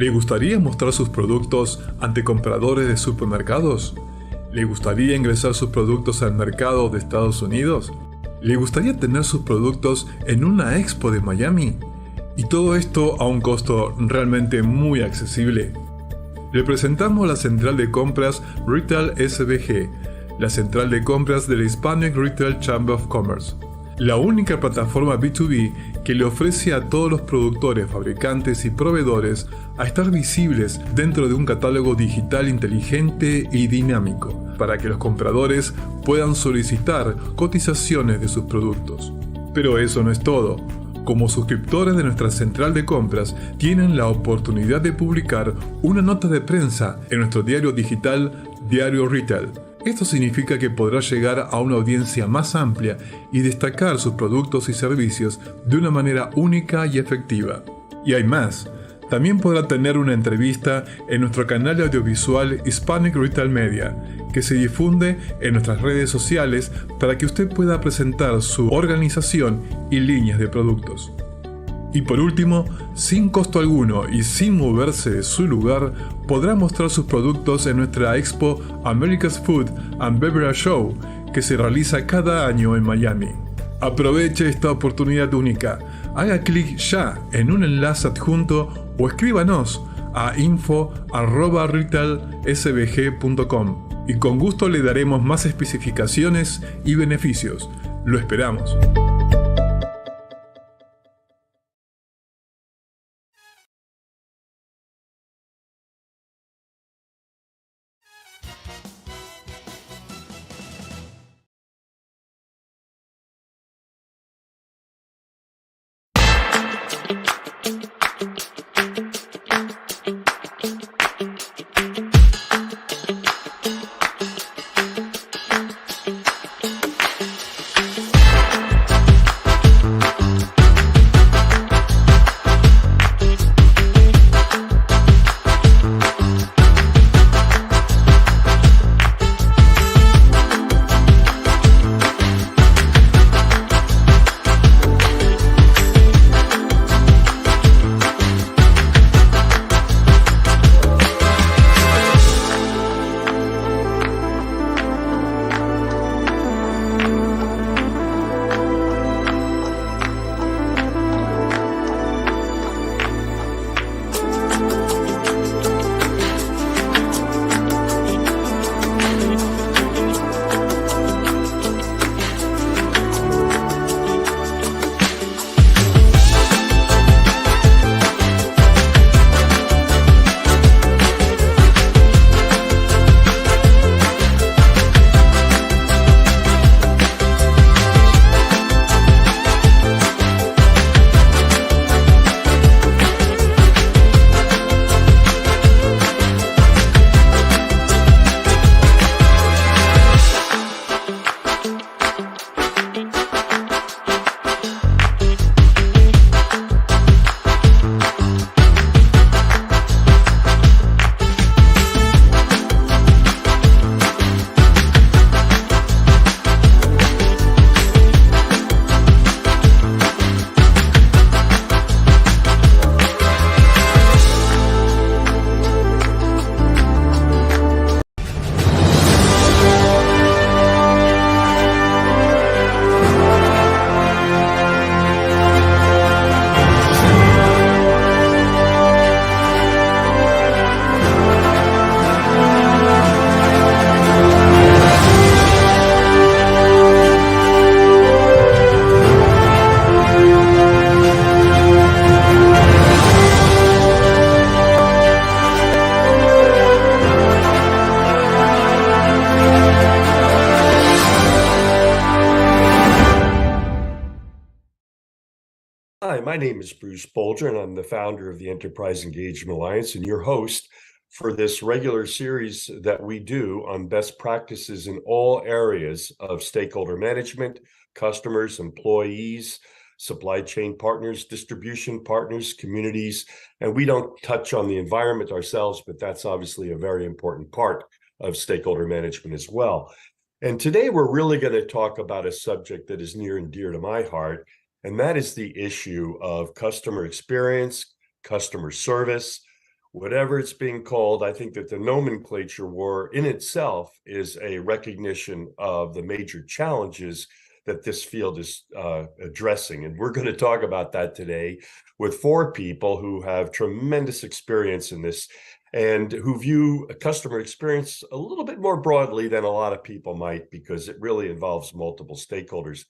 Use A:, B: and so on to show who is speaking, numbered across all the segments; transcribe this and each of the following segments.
A: ¿Le gustaría mostrar sus productos ante compradores de supermercados? ¿Le gustaría ingresar sus productos al mercado de Estados Unidos? ¿Le gustaría tener sus productos en una expo de Miami? Y todo esto a un costo realmente muy accesible. Le presentamos la central de compras Retail SBG, la central de compras de la Hispanic Retail Chamber of Commerce, la única plataforma B2B que le ofrece a todos los productores, fabricantes y proveedores a estar visibles dentro de un catálogo digital inteligente y dinámico, para que los compradores puedan solicitar cotizaciones de sus productos. Pero eso no es todo. Como suscriptores de nuestra central de compras, tienen la oportunidad de publicar una nota de prensa en nuestro diario digital Diario Retail. Esto significa que podrá llegar a una audiencia más amplia y destacar sus productos y servicios de una manera única y efectiva. Y hay más. También podrá tener una entrevista en nuestro canal audiovisual Hispanic Retail Media, que se difunde en nuestras redes sociales para que usted pueda presentar su organización y líneas de productos. Y por último, sin costo alguno y sin moverse de su lugar, podrá mostrar sus productos en nuestra expo America's Food and Beverage Show, que se realiza cada año en Miami. Aproveche esta oportunidad única. Haga clic ya en un enlace adjunto o escríbanos a info@retailsbg.com y con gusto le daremos más especificaciones y beneficios. Lo esperamos.
B: Hi, my name is Bruce Bolger, and I'm the founder of the Enterprise Engagement Alliance and your host for this regular series that we do on best practices in all areas of stakeholder management, customers, employees, supply chain partners, distribution partners, communities, and we don't touch on the environment ourselves, but that's obviously a very important part of stakeholder management as well. And today we're really going to talk about a subject that is near and dear to my heart, and that is the issue of customer experience, customer service, whatever it's being called, I think that the nomenclature war in itself is a recognition of the major challenges that this field is addressing. And we're going to talk about that today with four people who have tremendous experience in this and who view a customer experience a little bit more broadly than a lot of people might, because it really involves multiple stakeholders.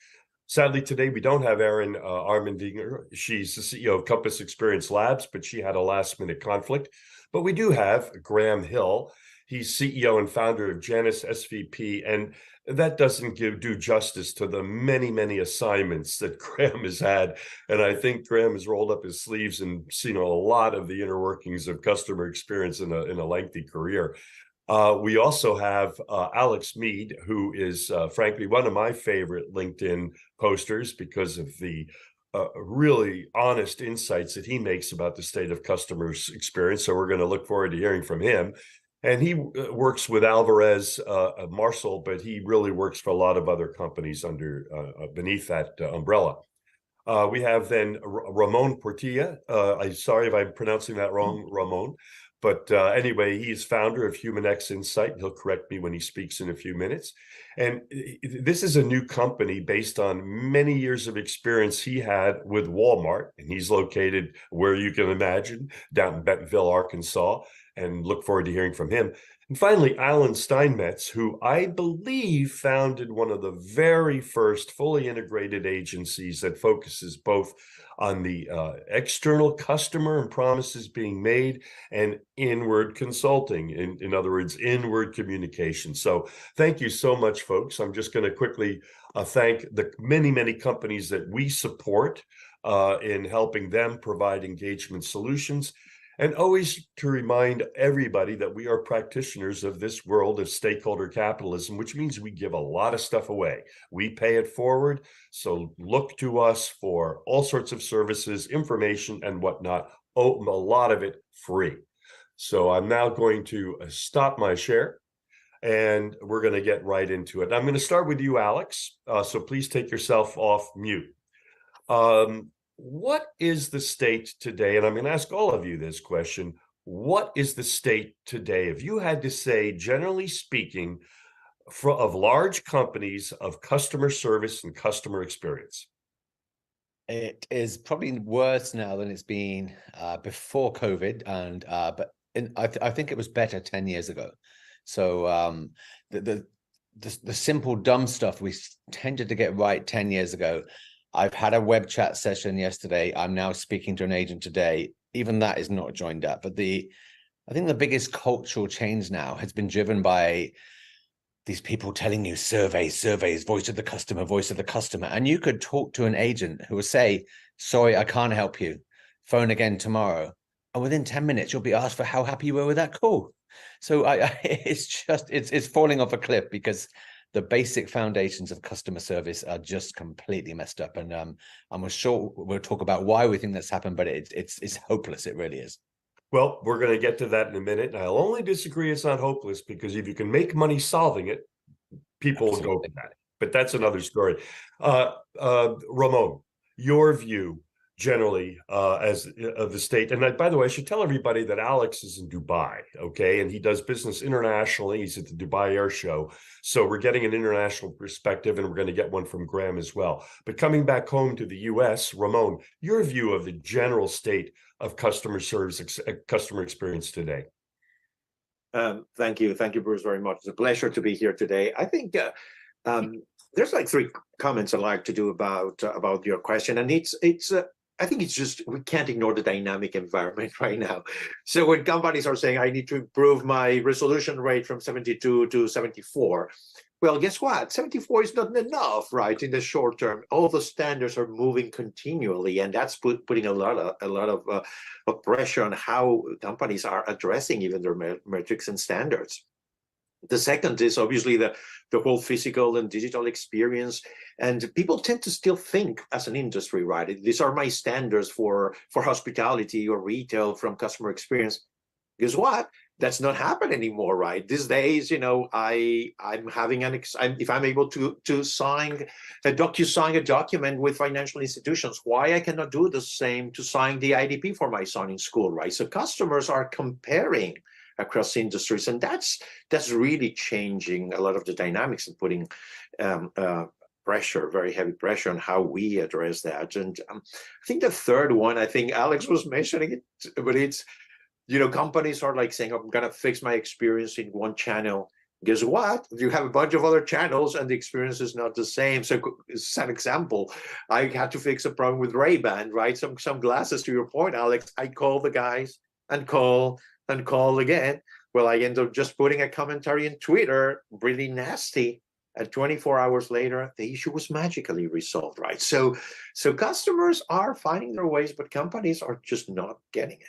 B: Sadly, today we don't have Erin Armendinger. She's the CEO of Compass Experience Labs, but she had a last-minute conflict. But we do have Graham Hill. He's CEO and founder of Janus SVP, and that doesn't do justice to the many, many assignments that Graham has had. And I think Graham has rolled up his sleeves and seen a lot of the inner workings of customer experience in a lengthy career. We also have Alex Mead, who is frankly one of my favorite LinkedIn posters because of the really honest insights that he makes about the state of customers' experience. So we're going to look forward to hearing from him. And he works with Alvarez Marshall, but he really works for a lot of other companies under beneath that umbrella. We have then Ramon Portilla. I'm sorry if I'm pronouncing that wrong, Ramon. But anyway, he's founder of HumanX Insight. He'll correct me when he speaks in a few minutes. And this is a new company based on many years of experience he had with Walmart. And he's located where you can imagine, down in Bentonville, Arkansas. And look forward to hearing from him. And finally, Alan Steinmetz, who I believe founded one of the very first fully integrated agencies that focuses both on the external customer and promises being made and inward consulting, in other words, inward communication. So thank you so much, folks. I'm just going to quickly thank the many, many companies that we support in helping them provide engagement solutions. And always to remind everybody that we are practitioners of this world of stakeholder capitalism, which means we give a lot of stuff away. We pay it forward. So look to us for all sorts of services, information, and whatnot. Oh, a lot of it free. So I'm now going to stop my share and we're going to get right into it. I'm going to start with you, Alex. So please take yourself off mute. What is the state today? And I'm going to ask all of you this question. What is the state today? If you had to say, generally speaking, of large companies of customer service and customer experience?
C: It is probably worse now than it's been before COVID, and but I think it was better 10 years ago. So the simple dumb stuff we tended to get right 10 years ago. I've had a web chat session yesterday. I'm now speaking to an agent today. Even that is not joined up. But I think the biggest cultural change now has been driven by these people telling you surveys, voice of the customer. And you could talk to an agent who will say, sorry, I can't help you. Phone again tomorrow. And within 10 minutes, you'll be asked for how happy you were with that call. So it's falling off a cliff because the basic foundations of customer service are just completely messed up. And I'm sure we'll talk about why we think that's happened, but it's hopeless. It really is.
B: Well, we're going to get to that in a minute. And I'll only disagree it's not hopeless because if you can make money solving it, people will go for that. But that's another story. Ramon, your view generally as of the state. And by the way, I should tell everybody that Alex is in Dubai, okay? And he does business internationally. He's at the Dubai Air Show. So we're getting an international perspective, and we're going to get one from Graham as well. But coming back home to the US, Ramon, your view of the general state of customer service, customer experience today.
D: Thank you, Bruce, very much. It's a pleasure to be here today. I think there's like three comments I'd like to do about your question, and I think it's just we can't ignore the dynamic environment right now. So when companies are saying I need to improve my resolution rate from 72 to 74, well, guess what? 74 is not enough, right? In the short term, all the standards are moving continually, and that's putting a lot of pressure on how companies are addressing even their metrics and standards. The second is obviously the whole physical and digital experience. And people tend to still think as an industry, right? These are my standards for hospitality or retail from customer experience. Guess what? that's not happen anymore, right? These days, I'm having if I'm able to sign a document with financial institutions, why I cannot do the same to sign the IDP for my son in school, right? So customers are comparing across industries, and that's really changing a lot of the dynamics and putting pressure, very heavy pressure on how we address that. And I think the third one, I think Alex was mentioning it, but it's, companies are like saying, I'm going to fix my experience in one channel. Guess what? You have a bunch of other channels and the experience is not the same. So it's an example. I had to fix a problem with Ray-Ban, right? Some glasses, to your point, Alex. I call the guys and call again. Well, I end up just putting a commentary in Twitter, really nasty. And 24 hours later, the issue was magically resolved, right? So customers are finding their ways, but companies are just not getting it.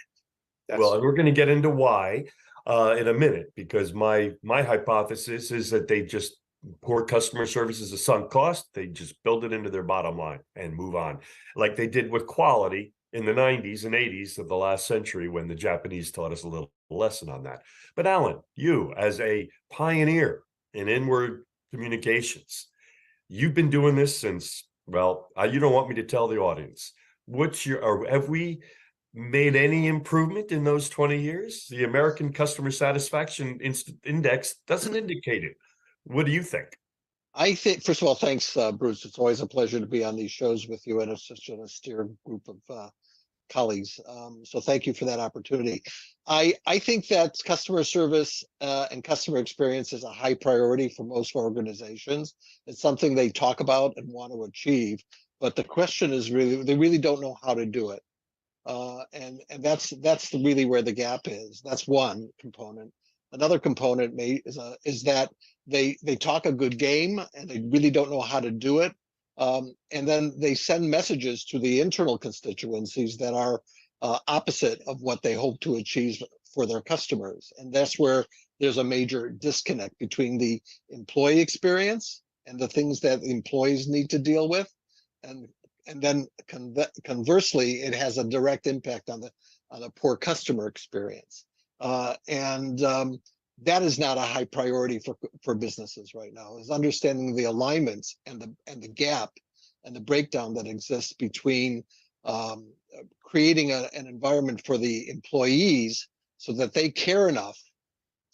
B: Well, and we're going to get into why in a minute, because my hypothesis is that poor customer service is a sunk cost. They just build it into their bottom line and move on, like they did with quality in the 90s and 80s of the last century, when the Japanese taught us a little lesson on that. But Alan, you as a pioneer in inward communications, you've been doing this since, well, you don't want me to tell the audience. Have we made any improvement in those 20 years? The American Customer Satisfaction Index doesn't indicate it. What do you think?
E: I think, first of all, thanks, Bruce. It's always a pleasure to be on these shows with you and such an austere group of colleagues. So thank you for that opportunity. I think that customer service and customer experience is a high priority for most organizations. It's something they talk about and want to achieve, but the question is they really don't know how to do it. And that's really where the gap is. That's one component. Another component is that they talk a good game and they really don't know how to do it. And then they send messages to the internal constituencies that are opposite of what they hope to achieve for their customers. And that's where there's a major disconnect between the employee experience and the things that the employees need to deal with, and then conversely, it has a direct impact on the poor customer experience. That is not a high priority for businesses right now, is understanding the alignments and the gap and the breakdown that exists between creating an environment for the employees so that they care enough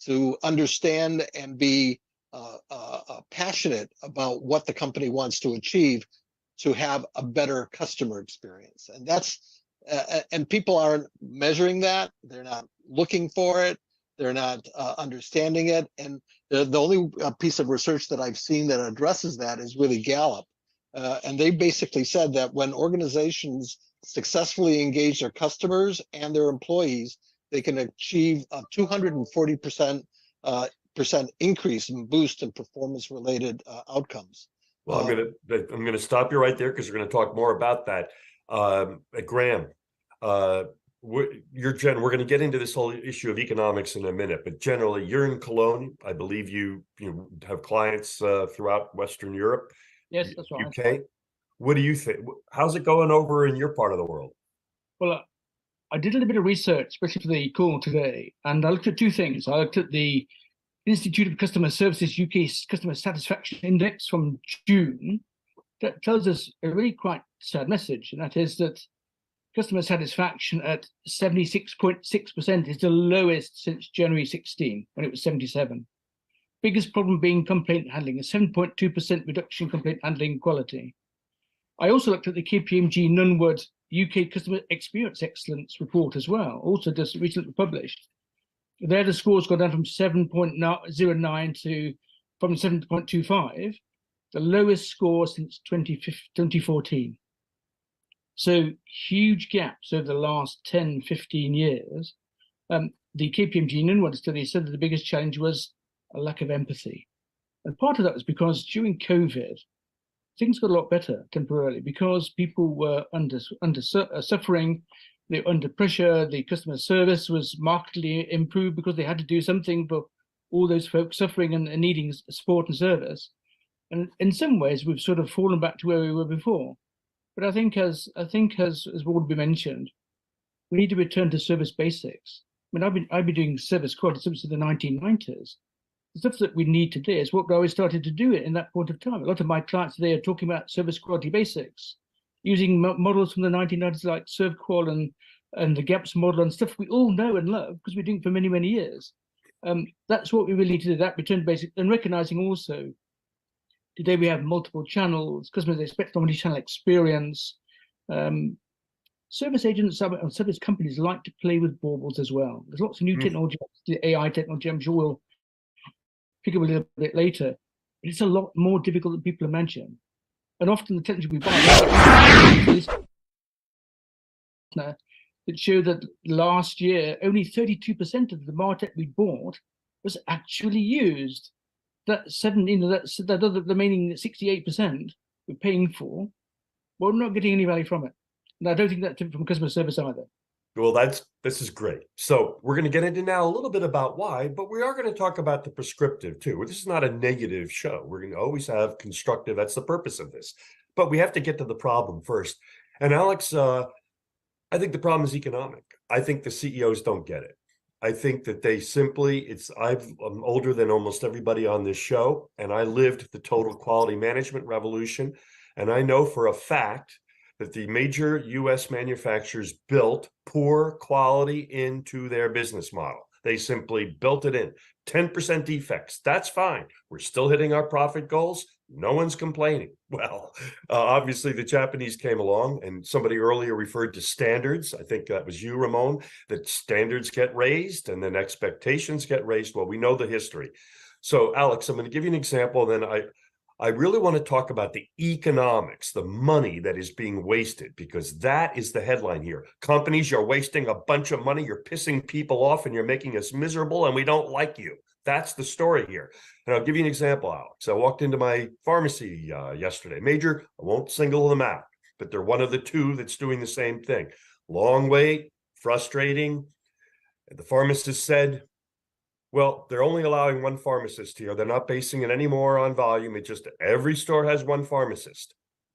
E: to understand and be passionate about what the company wants to achieve, to have a better customer experience. And that's and people aren't measuring that. They're not looking for it. They're not understanding it. And the only piece of research that I've seen that addresses that is really Gallup. And they basically said that when organizations successfully engage their customers and their employees, they can achieve a 240% increase in boost in performance-related outcomes.
B: Well, I'm gonna stop you right there, because we're going to talk more about that. Graham, we're going to get into this whole issue of economics in a minute, but generally, you're in Cologne. I believe you have clients throughout Western Europe.
F: Yes, that's right.
B: UK. What do you think? How's it going over in your part of the world?
F: Well, I did a little bit of research, especially for the call today, and I looked at two things. I looked at the Institute of Customer Services UK's Customer Satisfaction Index from June. That tells us a really quite sad message, and that is that customer satisfaction at 76.6% is the lowest since January 16, when it was 77. Biggest problem being complaint handling, a 7.2% reduction in complaint handling quality. I also looked at the KPMG Nunwood UK Customer Experience Excellence report as well, also just recently published. There, the scores go down from 7.09 to from 7.25, the lowest score since 2014. So huge gaps over the last 10, 15 years. The KPMG Nunwood study said that the biggest challenge was a lack of empathy. And part of that was because during COVID, things got a lot better temporarily because people were suffering. They were under pressure. The customer service was markedly improved because they had to do something for all those folks suffering and needing support and service. And in some ways, we've sort of fallen back to where we were before. But I think as already mentioned, we need to return to service basics. mean, I've been doing service quality since the 1990s. The stuff that we need today is what I always started to do it in that point of time. A lot of my clients today are talking about service quality basics, using models from the 1990s like ServQual and the GAPS model and stuff we all know and love because we're doing it for many, many years. That's what we really need to do, that return to basics, and recognizing also today we have multiple channels, customers expect omni-channel experience. Service agents and service companies like to play with baubles as well. There's lots of new technology, AI technology, I'm sure we'll pick up a little bit later, but it's a lot more difficult than people imagine. And often the technology we buy that show that last year only 32% of the MarTech we bought was actually used. That the remaining 68% we're paying for, we're not getting any value from it. And I don't think that's from customer service either.
B: Well, this is great. So we're going to get into now a little bit about why, but we are going to talk about the prescriptive too. This is not a negative show. We're going to always have constructive. That's the purpose of this. But we have to get to the problem first. And Alex, I think the problem is economic. I think the CEOs don't get it. I think that they simply, I'm older than almost everybody on this show, and I lived the total quality management revolution. And I know for a fact that the major US manufacturers built poor quality into their business model. They simply built it in. 10% defects, that's fine. We're still hitting our profit goals. No one's complaining. Well, obviously the Japanese came along, and somebody earlier referred to standards. I think that was you, Ramon, that standards get raised and then expectations get raised. Well, we know the history. So Alex, I'm going to give you an example, and then I really want to talk about the economics, the money that is being wasted, because that is the headline here. Companies, you're wasting a bunch of money, you're pissing people off, and you're making us miserable, and we don't like you. That's the story here. And I'll give you an example, Alex. I walked into my pharmacy yesterday. Major, I won't single them out, but they're one of the two that's doing the same thing. Long wait, frustrating. And the pharmacist said, well, they're only allowing one pharmacist here. They're not basing it anymore on volume. It's just every store has one pharmacist.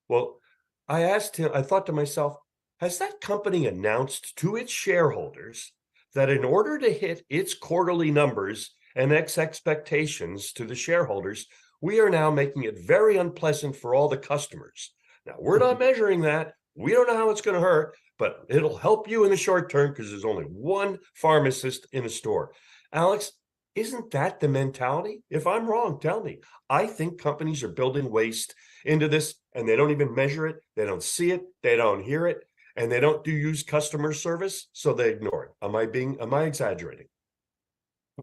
B: Well, I asked him, I thought to myself, has that company announced to its shareholders that in order to hit its quarterly numbers and its expectations to the shareholders, we are now making it very unpleasant for all the customers? Now, we're not measuring that. We don't know how it's going to hurt, but it'll help you in the short term because there's only one pharmacist in a store. Alex, isn't that the mentality? If I'm wrong, tell me. I think companies are building waste into this, and they don't even measure it. They don't see it. They don't hear it, and they don't use customer service, so they ignore it. Am I exaggerating?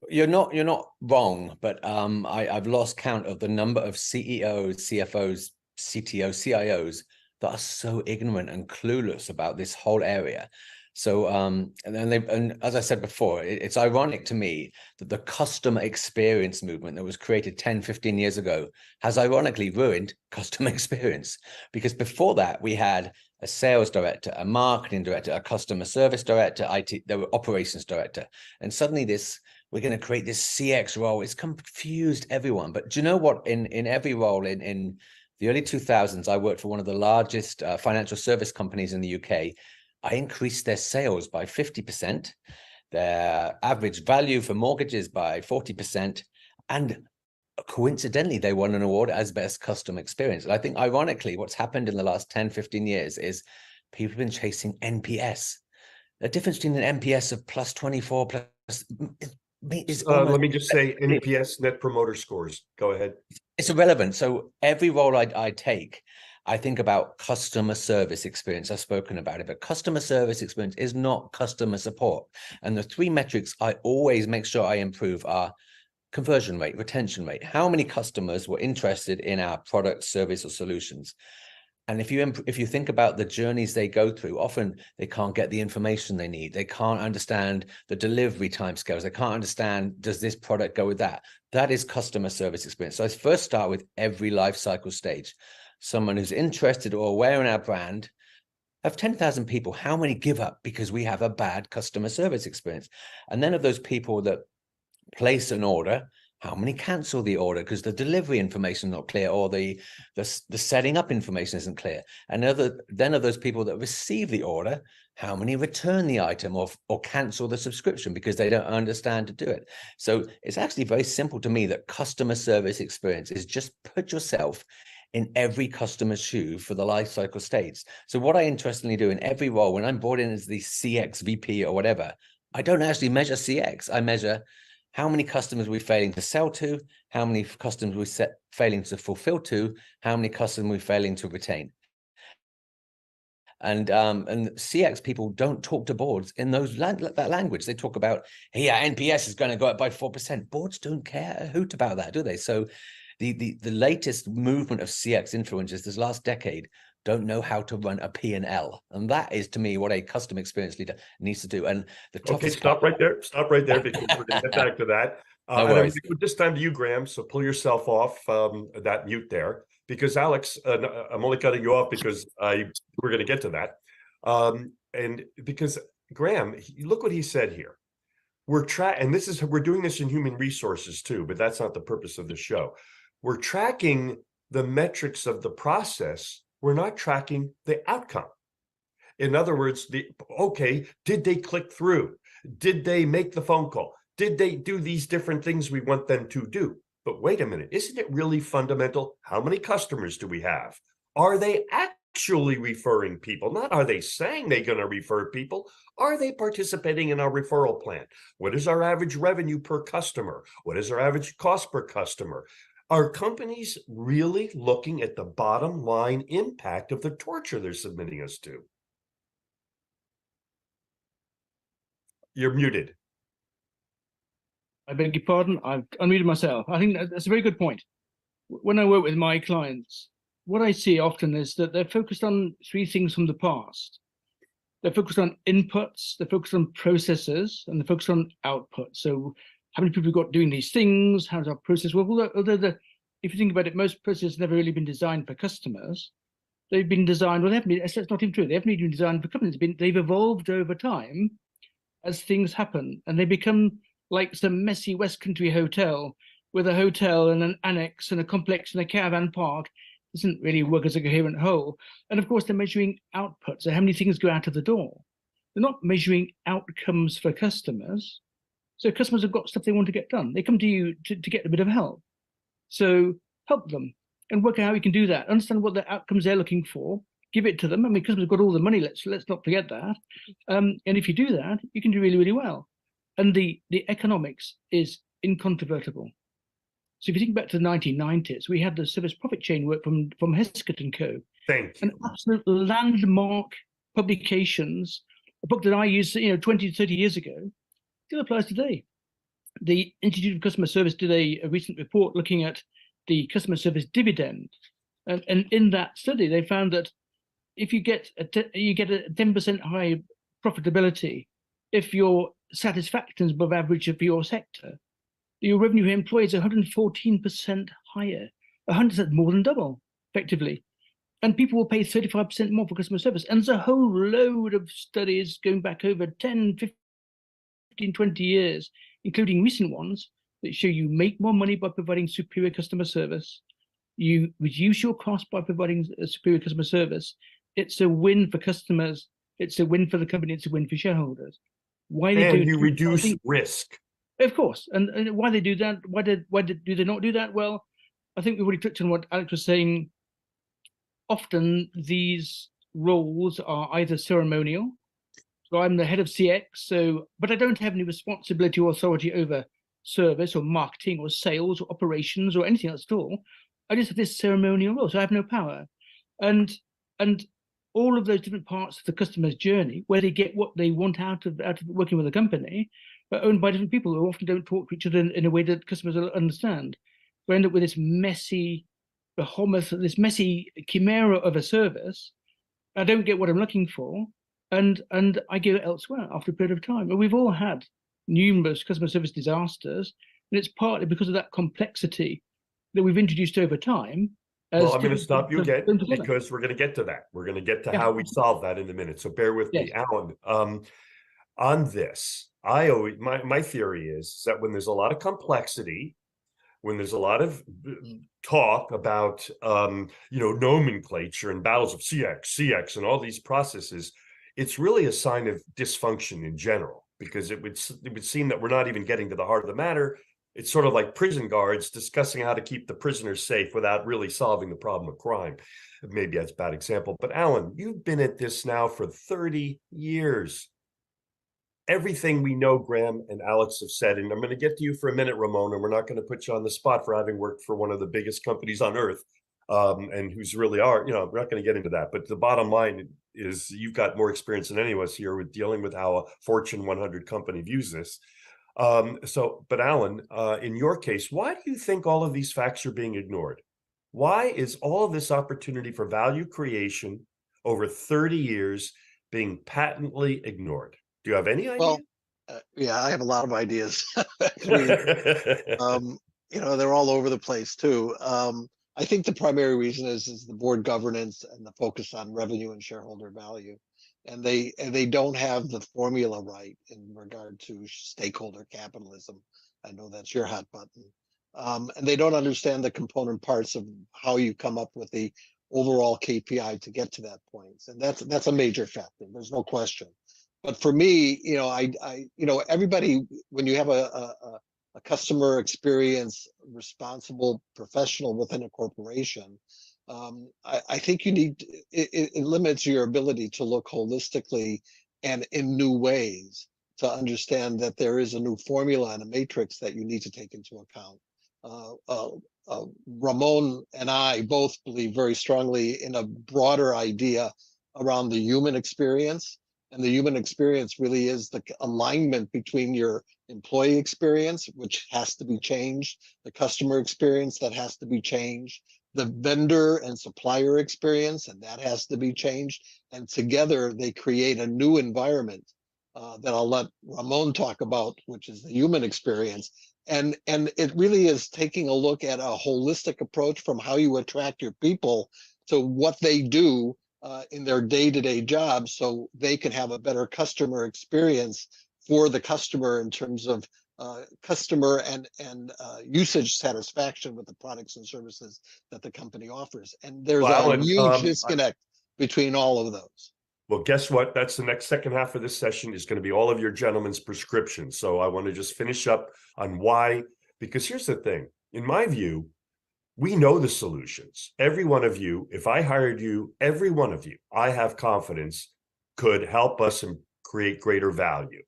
C: You're not wrong, but I've lost count of the number of CEOs, CFOs, CTOs, CIOs that are so ignorant and clueless about this whole area. So, and as I said before, it's ironic to me that the customer experience movement that was created 10, 15 years ago has ironically ruined customer experience. Because before that, we had a sales director, a marketing director, a customer service director, IT, there were operations director. And suddenly we're going to create this CX role. It's confused everyone. But do you know what? In every role in the early 2000s, I worked for one of the largest financial service companies in the UK. I increased their sales by 50%, their average value for mortgages by 40%, and coincidentally, they won an award as best customer experience. And I think ironically, what's happened in the last 10, 15 years is people have been chasing NPS. The difference between an NPS of plus 24 plus
B: let me just say NPS, Net Promoter Scores. Go ahead.
C: It's irrelevant. So every role I take, I think about customer service experience. I've spoken about it, but customer service experience is not customer support. And the three metrics I always make sure I improve are conversion rate, retention rate. How many customers were interested in our product, service, or solutions? And if you think about the journeys they go through, often they can't get the information they need. They can't understand the delivery timescales. They can't understand, does this product go with that? That is customer service experience. So I first start with every life cycle stage. Someone who's interested or aware in our brand. Of 10,000 people, how many give up because we have a bad customer service experience? And then of those people that place an order, how many cancel the order because the delivery information is not clear, or the setting up information isn't clear. And then of those people that receive the order, how many return the item or cancel the subscription because they don't understand to do it. So it's actually very simple to me that customer service experience is just put yourself in every customer's shoe for the life cycle states. So what I interestingly do in every role, when I'm brought in as the CX VP or whatever, I don't actually measure CX. I measure how many customers we're failing to sell to, how many customers we're failing to fulfill to, how many customers we're failing to retain. And CX people don't talk to boards in that language. They talk about, hey, yeah, NPS is going to go up by 4%. Boards don't care a hoot about that, do they? So the latest movement of CX influencers this last decade don't know how to run a P&L. And that is, to me, what a customer experience leader needs to do. And the toughest
B: stop right there, because we're going to get back to that.
C: No
B: and I'm
C: worries.
B: going to put this time to you, Graham, so pull yourself off that mute there, because Alex, I'm only cutting you off because we're going to get to that. And because Graham, look what he said here. We're doing this in human resources too, but that's not the purpose of the show. We're tracking the metrics of the process. We're not tracking the outcome. In other words, did they click through? Did they make the phone call? Did they do these different things we want them to do? But wait a minute, isn't it really fundamental? How many customers do we have? Are they actually referring people? Not are they saying they're going to refer people? Are they participating in our referral plan? What is our average revenue per customer? What is our average cost per customer? Are companies really looking at the bottom line impact of the torture they're submitting us to? You're muted.
F: I beg your pardon. I've unmuted myself. I think that's a very good point. When I work with my clients, what I see often is that they're focused on three things from the past. They're focused on inputs, they're focused on processes, and they're focused on outputs. So how many people we've got doing these things? How does our process work? Although if you think about it, most processes have never really been designed for customers. They've been designed, well, that's not even true. They haven't even been designed for companies. They've evolved over time as things happen, and they become like some messy West Country hotel with a hotel and an annex and a complex and a caravan park. It doesn't really work as a coherent whole. And of course, they're measuring output. So how many things go out of the door? They're not measuring outcomes for customers. So customers have got stuff they want to get done. They come to you to get a bit of help. So help them and work out how you can do that. Understand what the outcomes they're looking for. Give it to them. I mean, customers have got all the money. Let's not forget that. And if you do that, you can do really, really well. And the economics is incontrovertible. So if you think back to the 1990s, we had the service profit chain work from Heskett and Co.
B: Thank you.
F: An absolute landmark publications, a book that I used 20 to 30 years ago, still applies today. The Institute of Customer Service did a recent report looking at the customer service dividend. And in that study, they found that if you get a 10% higher profitability, if your satisfaction is above average for your sector, your revenue per employee is 114% higher, 100% more than double, effectively. And people will pay 35% more for customer service. And there's a whole load of studies going back over 10, 15, 20 years, including recent ones, that show you make more money by providing superior customer service. You reduce your cost by providing a superior customer service. It's a win for customers. It's a win for the company. It's a win for shareholders. Why they
B: and you reduce risk.
F: Of course. And why they do that? Why do they not do that? Well, I think we've already touched on what Alex was saying. Often these roles are either ceremonial. So I'm the head of CX, but I don't have any responsibility or authority over service or marketing or sales or operations or anything else at all. I just have this ceremonial role, so I have no power. And all of those different parts of the customer's journey, where they get what they want out of working with a company, are owned by different people who often don't talk to each other in a way that customers will understand. We end up with this messy behemoth, this messy chimera of a service. I don't get what I'm looking for, and I go elsewhere after a period of time. And we've all had numerous customer service disasters, and it's partly because of that complexity that we've introduced over time.
B: Well, I'm going to stop you again because we're going to get to that. We're going to get to how we solve that in a minute. So bear with me, Alan. On this, my theory is that when there's a lot of complexity, when there's a lot of talk about, nomenclature and battles of CX, and all these processes, it's really a sign of dysfunction in general, because it would seem that we're not even getting to the heart of the matter. It's sort of like prison guards discussing how to keep the prisoners safe without really solving the problem of crime. Maybe that's a bad example, but Alan, you've been at this now for 30 years. Everything we know Graham and Alex have said, and I'm going to get to you for a minute, Ramon, and we're not going to put you on the spot for having worked for one of the biggest companies on earth, and who's really are, we're not going to get into that. But the bottom line is you've got more experience than any of us here with dealing with how a Fortune 100 company views this. But Alan, in your case, why do you think all of these facts are being ignored? Why is all of this opportunity for value creation over 30 years being patently ignored? Do you have any idea?
E: Well, yeah, I have a lot of ideas. They're all over the place too. I think the primary reason is the board governance and the focus on revenue and shareholder value, and they don't have the formula right in regard to stakeholder capitalism. I know that's your hot button, and they don't understand the component parts of how you come up with the overall KPI to get to that point, and that's a major factor. There's no question. But for me, everybody, when you have a customer experience responsible professional within a corporation, I think it limits your ability to look holistically and in new ways to understand that there is a new formula and a matrix that you need to take into account. Ramon and I both believe very strongly in a broader idea around the human experience. And the human experience really is the alignment between your employee experience, which has to be changed, the customer experience that has to be changed, the vendor and supplier experience, and that has to be changed. And together they create a new environment that I'll let Ramon talk about, which is the human experience. And it really is taking a look at a holistic approach from how you attract your people to what they do in their day-to-day jobs, so they can have a better customer experience for the customer in terms of customer and usage satisfaction with the products and services that the company offers. And there's a huge disconnect between all of those.
B: Well, guess what? That's the next second half of this session is going to be all of your gentlemen's prescriptions. So I want to just finish up on why, because here's the thing. In my view, we know the solutions. Every one of you, if I hired you, every one of you, I have confidence could help us and create greater value.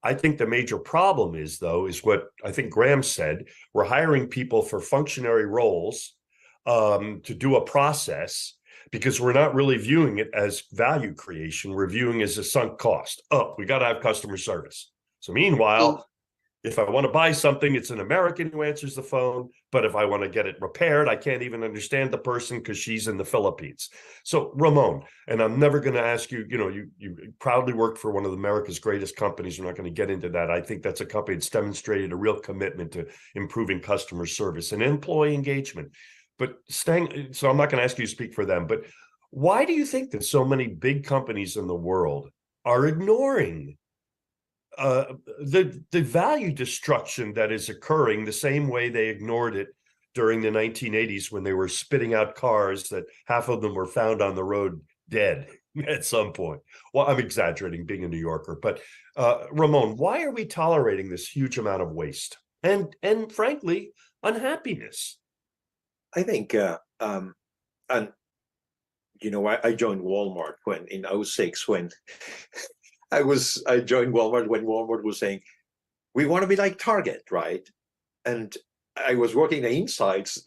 B: I think the major problem is what I think Graham said. We're hiring people for functionary roles to do a process because we're not really viewing it as value creation. We're viewing it as a sunk cost. Oh, we got to have customer service. So meanwhile, if I want to buy something, it's an American who answers the phone. But if I want to get it repaired, I can't even understand the person because she's in the Philippines. So Ramon, and I'm never going to ask you, you proudly worked for one of America's greatest companies. We're not going to get into that. I think that's a company that's demonstrated a real commitment to improving customer service and employee engagement. So I'm not going to ask you to speak for them, but why do you think that so many big companies in the world are ignoring the value destruction that is occurring the same way they ignored it during the 1980s when they were spitting out cars that half of them were found on the road dead at some point? Well, I'm exaggerating being a New Yorker, but Ramon, why are we tolerating this huge amount of waste and frankly, unhappiness?
D: I think, I joined Walmart in 2006 when I joined Walmart when Walmart was saying, we want to be like Target, right? And I was working in the insights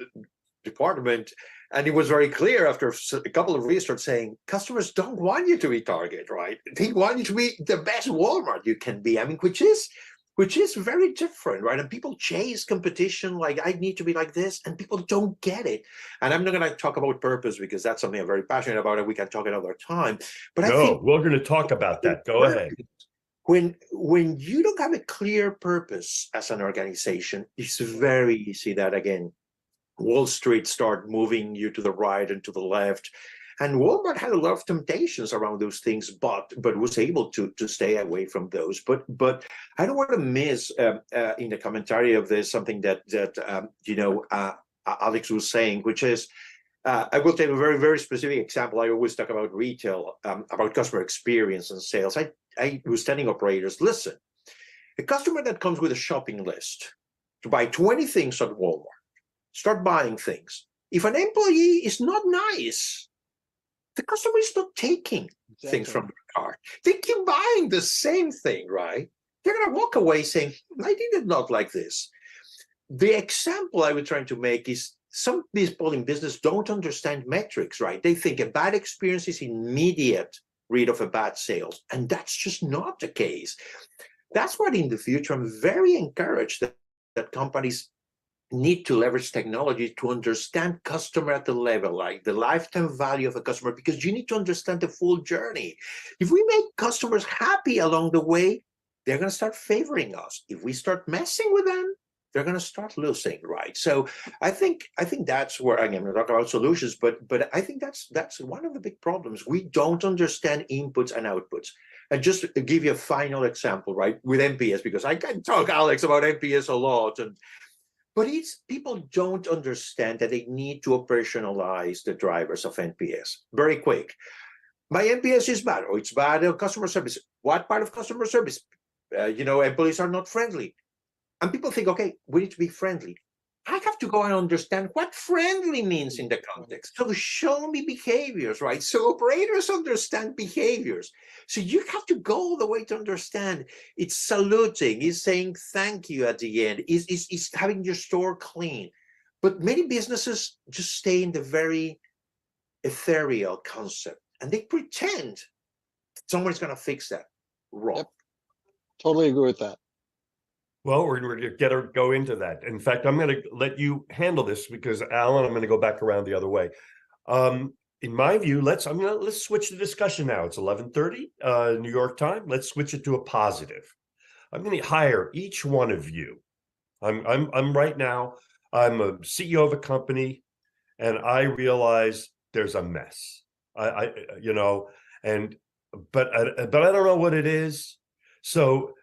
D: department, and it was very clear after a couple of research saying, customers don't want you to be Target, right? They want you to be the best Walmart you can be. I mean, which is very different, right? And people chase competition like, I need to be like this, and people don't get it. And I'm not going to talk about purpose because that's something I'm very passionate about, and we can talk another time. But I think
B: we're going to talk about that. Go ahead.
D: When you don't have a clear purpose as an organization, it's very easy that, again, Wall Street start moving you to the right and to the left. And Walmart had a lot of temptations around those things, but was able to stay away from those. But I don't want to miss in the commentary of this something that Alex was saying, which is I will take a very, very specific example. I always talk about retail, about customer experience and sales. I was telling operators, listen, a customer that comes with a shopping list to buy 20 things at Walmart, start buying things. If an employee is not nice, the customer is not taking things from their cart. They keep buying the same thing, right? They're going to walk away saying, I did not like this. The example I was trying to make is some people in business don't understand metrics, right? They think a bad experience is immediate rid of a bad sales, and that's just not the case. That's what in the future I'm very encouraged that companies need to leverage technology to understand customer at the level, like the lifetime value of a customer, because you need to understand the full journey. If we make customers happy along the way, they're going to start favoring us. If we start messing with them, they're going to start losing, right? So I think that's where, again, we're talking about solutions, but I think that's one of the big problems. We don't understand inputs and outputs. And just to give you a final example, right, with NPS, because I can talk, Alex, about NPS a lot, but people don't understand that they need to operationalize the drivers of NPS. Very quick. My NPS is bad, or it's bad in customer service. What part of customer service? Employees are not friendly. And people think, okay, we need to be friendly. I have to go and understand what friendly means in the context. So show me behaviors, right? So operators understand behaviors. So you have to go all the way to understand. It's saluting, it's saying thank you at the end, it's having your store clean. But many businesses just stay in the very ethereal concept, and they pretend someone's going to fix that. Wrong.
E: Yep. Totally agree with that.
B: Well, we're going to go into that. In fact, I'm going to let you handle this because, Alan, I'm going to go back around the other way. In my view, let's switch the discussion now. It's 11:30 New York time. Let's switch it to a positive. I'm going to hire each one of you. I'm right now, I'm a CEO of a company, and I realize there's a mess. But I don't know what it is. So,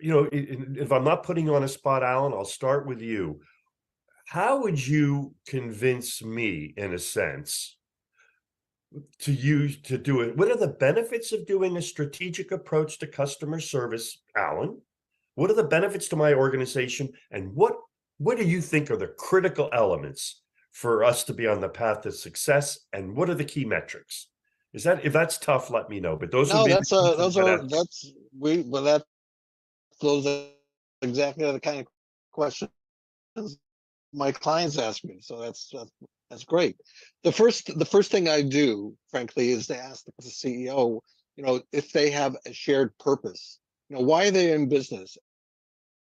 B: if I'm not putting you on a spot, Alan, I'll start with you. How would you convince me, in a sense, to do it? What are the benefits of doing a strategic approach to customer service, Alan? What are the benefits to my organization? And what do you think are the critical elements for us to be on the path to success? And what are the key metrics? If that's tough, let me know. But those are
E: exactly the kind of questions my clients ask me. So that's great. The first thing I do, frankly, is to ask the CEO, if they have a shared purpose, why are they in business,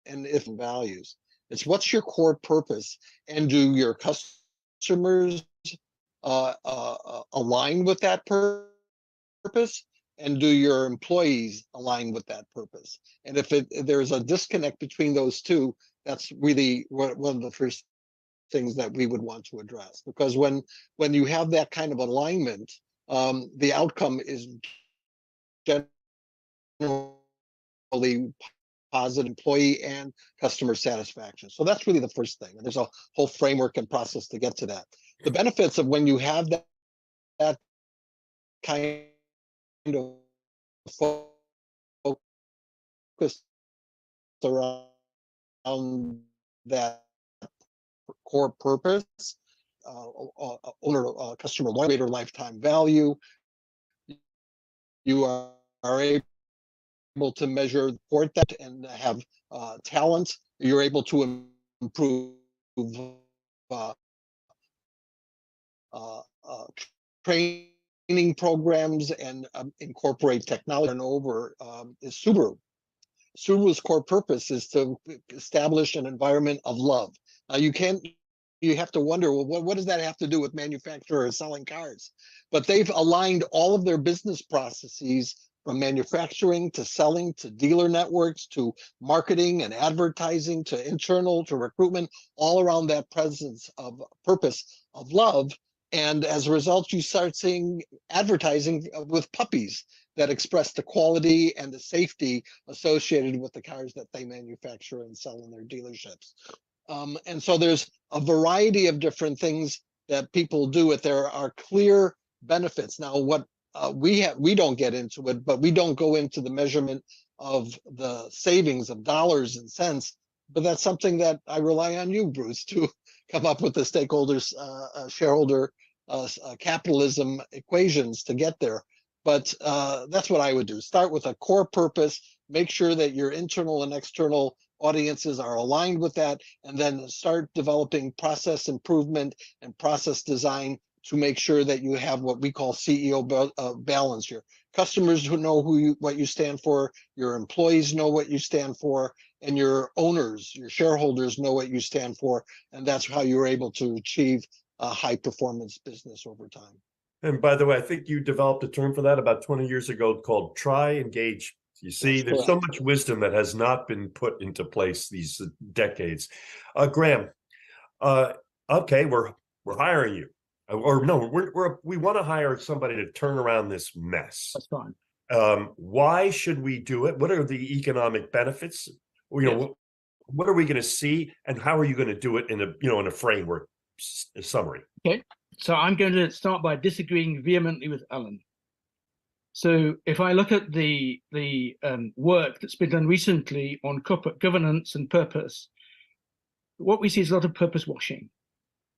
E: and if values. It's what's your core purpose, and do your customers align with that purpose? And do your employees align with that purpose? And if there's a disconnect between those two, that's really one of the first things that we would want to address. Because when you have that kind of alignment, the outcome is generally positive employee and customer satisfaction. So that's really the first thing. And there's a whole framework and process to get to that. The benefits of when you have that kind of focus around that core purpose, customer greater lifetime value. You are able to measure, report that, and have talent. You're able to improve training programs and incorporate technology. And over is Subaru. Subaru's core purpose is to establish an environment of love. You have to wonder, well, what does that have to do with manufacturers selling cars? But they've aligned all of their business processes, from manufacturing to selling to dealer networks to marketing and advertising to internal to recruitment, all around that presence of purpose of love. And as a result, you start seeing advertising with puppies that express the quality and the safety associated with the cars that they manufacture and sell in their dealerships. And so there's a variety of different things that people do it. There are clear benefits. Now, what we don't get into it, but we don't go into the measurement of the savings of dollars and cents. But that's something that I rely on you, Bruce, to come up with the stakeholders, shareholder capitalism equations to get there. But that's what I would do. Start with a core purpose, make sure that your internal and external audiences are aligned with that, and then start developing process improvement and process design to make sure that you have what we call CEO balance. Your customers who know what you stand for, your employees know what you stand for, and your owners, your shareholders know what you stand for, and that's how you're able to achieve a high performance business over time.
B: And by the way, I think you developed a term for that about 20 years ago called try, engage. You see,
E: That's
B: there's so much wisdom that has not been put into place these decades. Graham, okay, we're hiring you, or no, we want to hire somebody to turn around this mess.
F: That's fine.
B: Why should we do it? What are the economic benefits? You know, what are we going to see, and how are you going to do it in a framework summary?
F: Okay, so I'm going to start by disagreeing vehemently with Alan. So if I look at the work that's been done recently on corporate governance and purpose, what we see is a lot of purpose washing.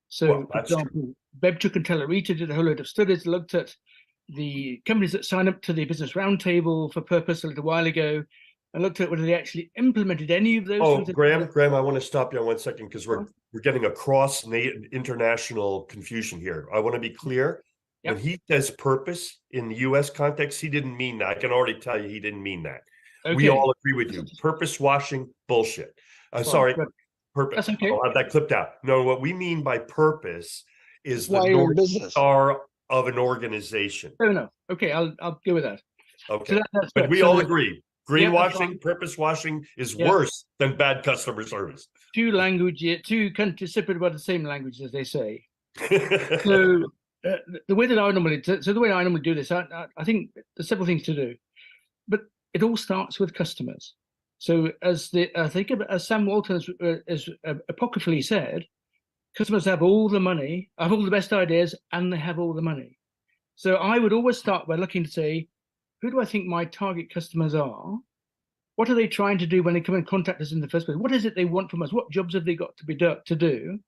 F: So, for example, Bebchuk and Tellerita did a whole load of studies, looked at the companies that signed up to the Business Roundtable for purpose a little while ago, and looked at whether they actually implemented any of those.
B: Oh, Graham, I want to stop you on 1 second because we're getting across international confusion here. I want to be clear. When he says purpose in the U.S. context, he didn't mean that. I can already tell you he didn't mean that. Okay. We all agree with you. Purpose washing, bullshit. Sorry, purpose.
F: That's okay.
B: I'll have that clipped out. No, what we mean by purpose is the
E: North
B: Star of an organization.
F: No. Okay, I'll go with that.
B: Okay,
F: so that's
B: but we all agree. Greenwashing, purpose washing is worse than bad customer service.
F: Two countries separate about the same language, as they say. So the way I normally do this, I think there's several things to do, but it all starts with customers. So as Sam Walton has apocryphally said, customers have all the money, have all the best ideas, and they have all the money. So I would always start by looking to say, who do I think my target customers are? What are they trying to do when they come and contact us in the first place? What is it they want from us? What jobs have they got to do?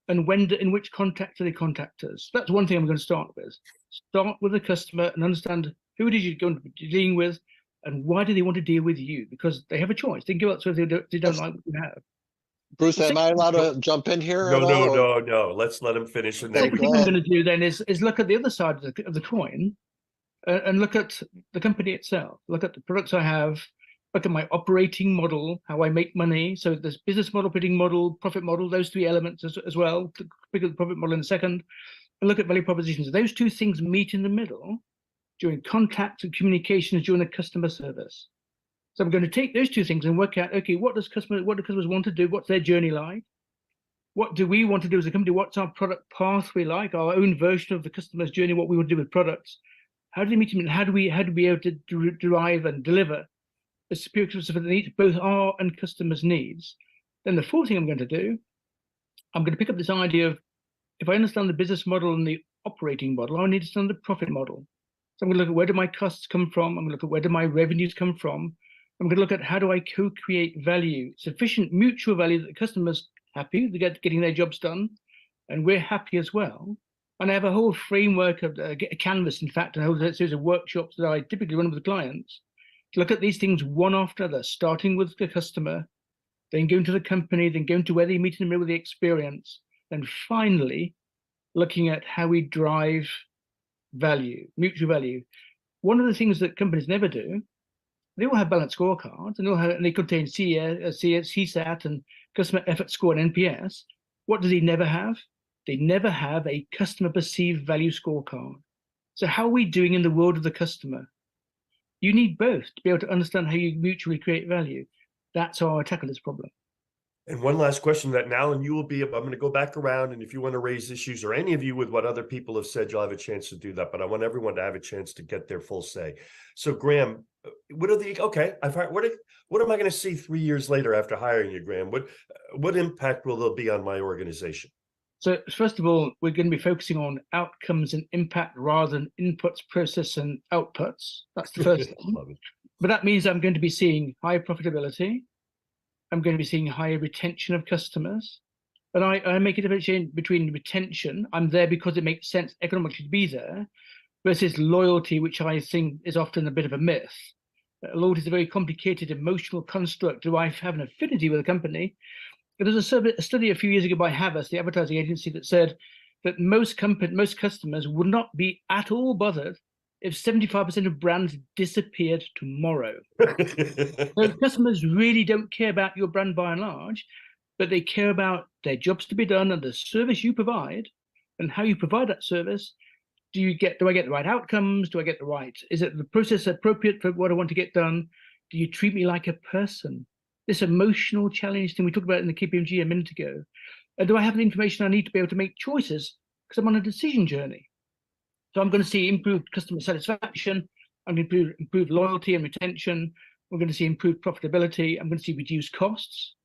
F: And in which context do they contact us? That's one thing I'm going to start with. Start with the customer and understand who it is you're going to be dealing with, and why do they want to deal with you? Because they have a choice. They can go out so they don't like what you have.
E: Bruce, am I allowed to jump in here?
B: No. Let's let him finish. And
F: the second thing I'm going to do then is look at the other side of the coin, and look at the company itself. Look at the products I have. Look at my operating model, how I make money. So there's business model, operating model, profit model, those three elements as well. Pick up the profit model in a second. And look at value propositions. Those two things meet in the middle during contact and communications during the customer service. So I'm going to take those two things and work out, okay, what do customers want to do? What's their journey like? What do we want to do as a company? What's our product pathway like? Our own version of the customer's journey, what we want to do with products. How do they meet them? And how do we be able to derive and deliver a superior customer service that meets both our and customers' needs? Then the fourth thing I'm going to do, I'm going to pick up this idea of, if I understand the business model and the operating model, I need to understand the profit model. So I'm going to look at where do my costs come from? I'm going to look at where do my revenues come from? I'm going to look at how do I co-create value, sufficient mutual value that the customer's happy, they're getting their jobs done, and we're happy as well. And I have a whole framework of a canvas, in fact, and a whole series of workshops that I typically run with clients to look at these things one after the other, starting with the customer, then going to the company, then going to where they meet in the middle of the experience, and finally looking at how we drive value, mutual value. One of the things that companies never do, they all have balanced scorecards, and they contain CSAT and customer effort score and NPS. What do they never have? They never have a customer perceived value scorecard. So how are we doing in the world of the customer? You need both to be able to understand how you mutually create value. That's how I tackle this problem.
B: And one last question that now, and you will be, I'm going to go back around, and if you want to raise issues or any of you with what other people have said, you'll have a chance to do that. But I want everyone to have a chance to get their full say. So Graham, what are the, okay, I've hired, what am I going to see 3 years later after hiring you, Graham? What impact will there be on my organization?
F: So first of all, we're going to be focusing on outcomes and impact rather than inputs, process, and outputs. That's the first thing. But that means I'm going to be seeing higher profitability. I'm going to be seeing higher retention of customers. And I make a difference between retention, I'm there because it makes sense economically to be there, versus loyalty, which I think is often a bit of a myth. Loyalty is a very complicated emotional construct. Do I have an affinity with a company? There was a study a few years ago by Havas, the advertising agency, that said that most customers would not be at all bothered if 75% of brands disappeared tomorrow. So customers really don't care about your brand by and large, but they care about their jobs to be done and the service you provide and how you provide that service. Do I get the right outcomes? Do I get the right? Is it the process appropriate for what I want to get done? Do you treat me like a person? This emotional challenge thing we talked about in the KPMG a minute ago. Do I have the information I need to be able to make choices? Because I'm on a decision journey. So I'm going to see improved customer satisfaction. I'm going to improve loyalty and retention. We're going to see improved profitability. I'm going to see reduced costs.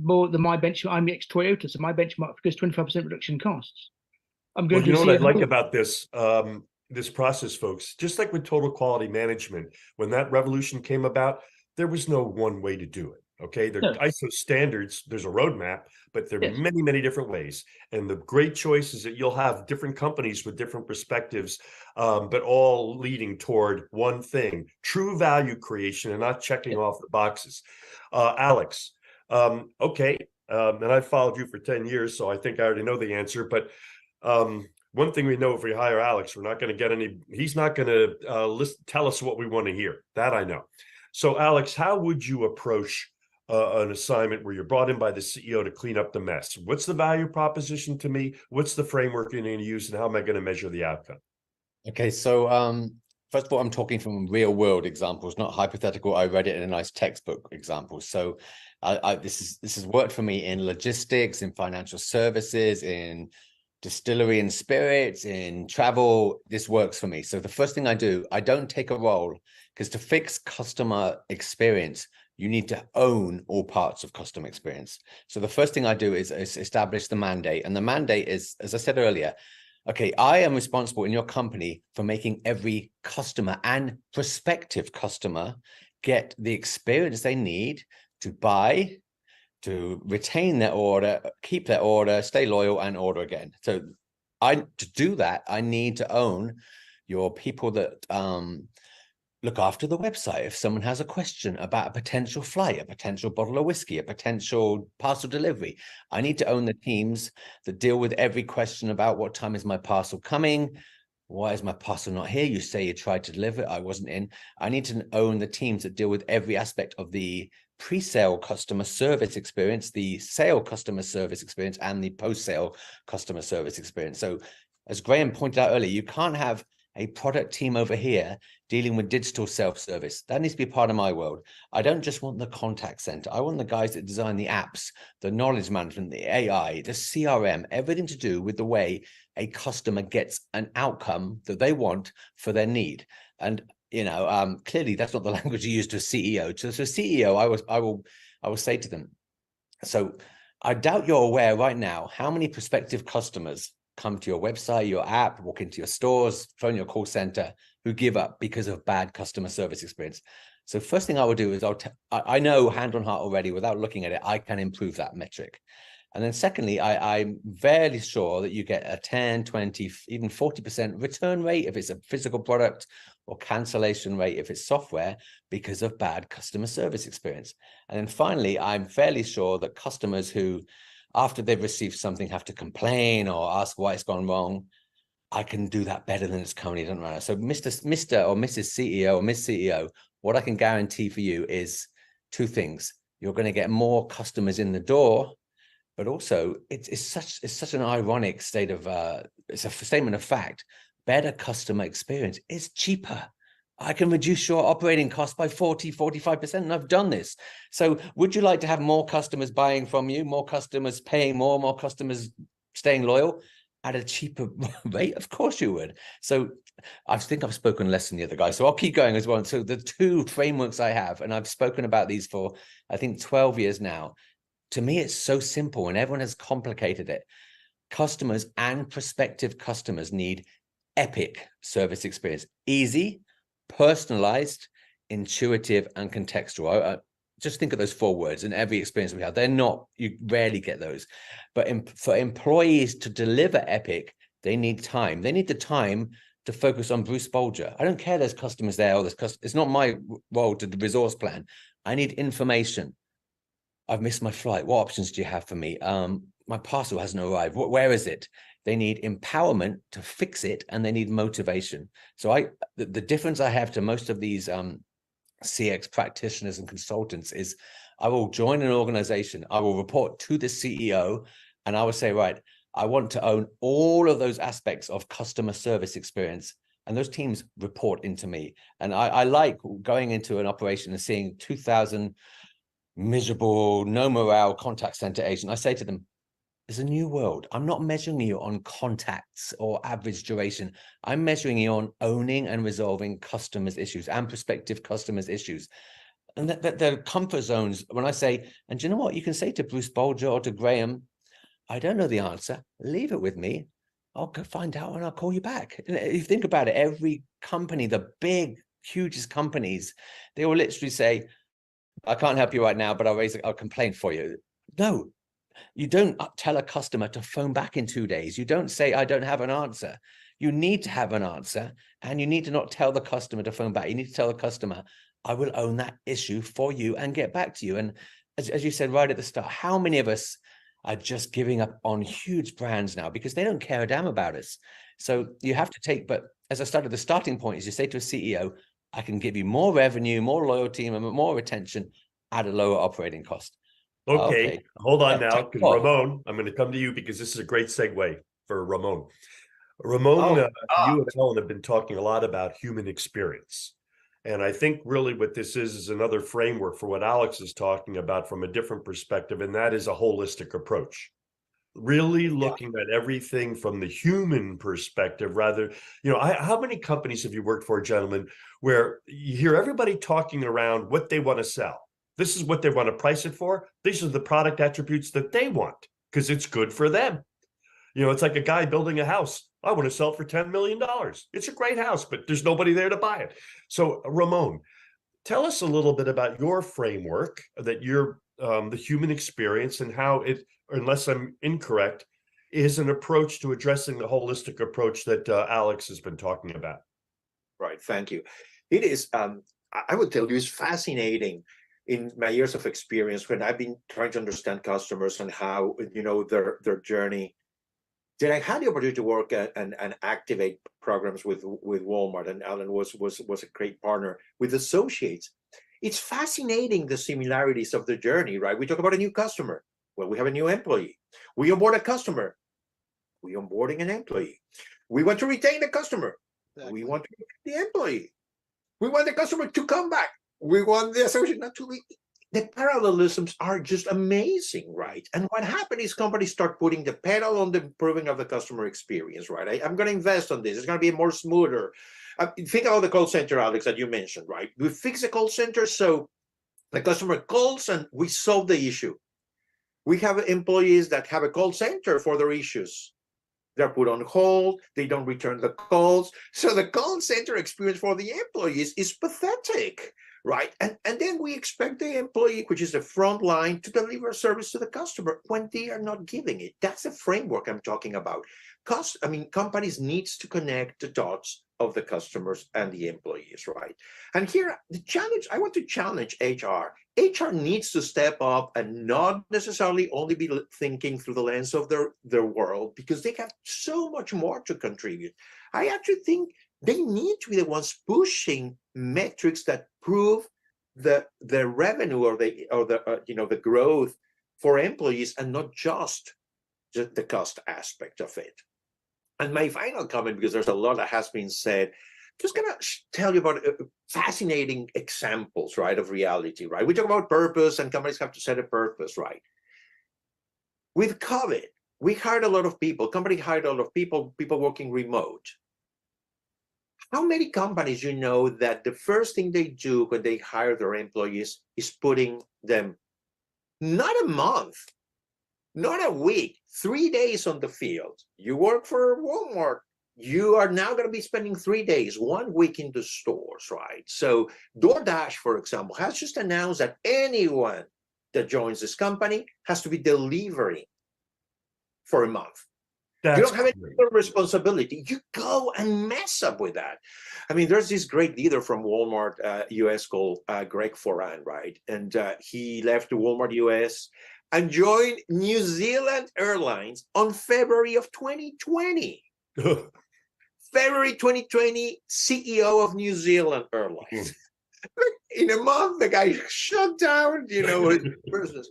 F: More than my benchmark, I'm ex-Toyota, so my benchmark is 25% reduction in costs. I'm going
B: you
F: to
B: know
F: see
B: what I like about this this process, folks, just like with total quality management, when that revolution came about, there was no one way to do it. Okay, they're ISO standards, there's a roadmap, but there are many, many different ways. And the great choice is that you'll have different companies with different perspectives, but all leading toward one thing, true value creation and not checking off the boxes. Alex, okay, and I've followed you for 10 years, so I think I already know the answer, but one thing we know, if we hire Alex, we're not going to get he's not going to tell us what we want to hear. That I know. So Alex, how would you approach an assignment where you're brought in by the CEO to clean up the mess? What's the value proposition to me? What's the framework you're going to use, and how am I going to measure the outcome?
C: Okay, so first of all, I'm talking from real world examples, not hypothetical. I read it in a nice textbook example. So this has worked for me in logistics, in financial services, in distillery and spirits, in travel. This works for me. So the first thing I do, I don't take a role, because to fix customer experience, you need to own all parts of customer experience. So the first thing I do is establish the mandate. And the mandate is, as I said earlier, okay, I am responsible in your company for making every customer and prospective customer get the experience they need to buy, to retain their order, keep their order, stay loyal, and order again. So to do that, I need to own your people that look after the website. If someone has a question about a potential flight, a potential bottle of whiskey, a potential parcel delivery, I need to own the teams that deal with every question about what time is my parcel coming? Why is my parcel not here? You say you tried to deliver it, I wasn't in. I need to own the teams that deal with every aspect of the pre-sale customer service experience, the sale customer service experience, and the post-sale customer service experience. So as Graham pointed out earlier, you can't have a product team over here dealing with digital self-service. That needs to be part of my world. I don't just want the contact center. I want the guys that design the apps, the knowledge management, the AI, the CRM, everything to do with the way a customer gets an outcome that they want for their need. And clearly that's not the language you use to a CEO. So a CEO, I will say to them, so I doubt you're aware right now how many prospective customers come to your website, your app, walk into your stores, phone your call center, who give up because of bad customer service experience. So first thing I will do is I know hand on heart already, without looking at it, I can improve that metric. And then secondly, I'm fairly sure that you get a 10, 20, even 40% return rate if it's a physical product, or cancellation rate if it's software, because of bad customer service experience. And then finally, I'm fairly sure that customers who, after they've received something, have to complain or ask why it's gone wrong, I can do that better than it's currently done right now. So Mr. or Mrs. CEO or Miss CEO, what I can guarantee for you is two things. You're going to get more customers in the door, but also it's such an ironic state of, it's a statement of fact. Better customer experience is cheaper. I can reduce your operating costs by 40, 45%, and I've done this. So would you like to have more customers buying from you, more customers paying more customers staying loyal at a cheaper rate? Of course you would. So I think I've spoken less than the other guy, so I'll keep going as well. So the two frameworks I have, and I've spoken about these for, I think, 12 years now. To me, it's so simple, and everyone has complicated it. Customers and prospective customers need epic service experience. Easy, personalized, intuitive, and contextual. Just think of those 4 words in every experience we have. They're not, you rarely get those. But for employees to deliver epic, they need time. They need the time to focus on Bruce Bolger. I don't care there's customers there or it's not my role to resource plan. I need information. I've missed my flight. What options do you have for me? My parcel hasn't arrived. Where is it? They need empowerment to fix it, and they need motivation. So the difference I have to most of these CX practitioners and consultants is I will join an organization, I will report to the CEO, and I will say, right, I want to own all of those aspects of customer service experience, and those teams report into me. And I like going into an operation and seeing 2,000 miserable, no morale contact center agent. I say to them, it's a new world. I'm not measuring you on contacts or average duration. I'm measuring you on owning and resolving customers' issues and prospective customers' issues. And that the comfort zones, when I say, and do you know what? You can say to Bruce Bolger or to Graham, I don't know the answer. Leave it with me. I'll go find out and I'll call you back. And if you think about it, every company, the big, hugest companies, they will literally say, I can't help you right now, but I'll complain for you. No. You don't tell a customer to phone back in 2 days. You don't say, I don't have an answer. You need to have an answer, and you need to not tell the customer to phone back. You need to tell the customer, I will own that issue for you and get back to you. And as you said right at the start, how many of us are just giving up on huge brands now because they don't care a damn about us? So you have to take, but as I started, the starting point is you say to a CEO, I can give you more revenue, more loyalty, and more retention at a lower operating cost.
B: Okay, hold on now, because Ramon, I'm going to come to you because this is a great segue for Ramon. Ramon, you and Ellen have been talking a lot about human experience. And I think really what this is another framework for what Alex is talking about from a different perspective, and that is a holistic approach. Really looking at everything from the human perspective rather, how many companies have you worked for, gentlemen, where you hear everybody talking around what they want to sell? This is what they want to price it for. These are the product attributes that they want because it's good for them. It's like a guy building a house. I want to sell it for $10 million. It's a great house, but there's nobody there to buy it. So Ramon, tell us a little bit about your framework that you're the human experience and how it, unless I'm incorrect, is an approach to addressing the holistic approach that Alex has been talking about.
D: Right. Thank you. It is, I would tell you, it's fascinating in my years of experience when I've been trying to understand customers and how, their journey, that I had the opportunity to work and activate programs with Walmart, and Alan was a great partner with associates. It's fascinating, the similarities of the journey, right? We talk about a new customer. Well, we have a new employee. We onboard a customer. We onboarding an employee. We want to retain the customer. Exactly. We want to retain the employee. We want the customer to come back. We want the associate not to leave. The parallelisms are just amazing, right? And what happened is companies start putting the pedal on the improving of the customer experience, right? I'm going to invest on this. It's going to be more smoother. Think about the call center, Alex, that you mentioned, right? We fix the call center so the customer calls and we solve the issue. We have employees that have a call center for their issues. They're put on hold. They don't return the calls. So the call center experience for the employees is pathetic. Right. And then we expect the employee, which is the front line, to deliver service to the customer when they are not giving it. That's the framework I'm talking about. Companies needs to connect the dots of the customers and the employees. Right. And here, the challenge, I want to challenge HR. HR needs to step up and not necessarily only be thinking through the lens of their world, because they have so much more to contribute. I actually think they need to be the ones pushing metrics that prove the revenue or the growth for employees, and not just the cost aspect of it. And my final comment, because there's a lot that has been said, just gonna tell you about fascinating examples, right, of reality, right? We talk about purpose, and companies have to set a purpose, right? With COVID, we hired a lot of people. Company hired a lot of people working remote. How many companies you know that the first thing they do when they hire their employees is putting them not a month, not a week, 3 days on the field? You work for Walmart, you are now going to be spending 3 days, 1 week in the stores, right? So DoorDash, for example, has just announced that anyone that joins this company has to be delivering for a month. You don't have any other responsibility. You go and mess up with that. I mean, there's this great leader from Walmart US called Greg Foran, right? And he left Walmart US and joined New Zealand Airlines on February of 2020. February 2020, CEO of New Zealand Airlines. In a month, the guy shut down, his business.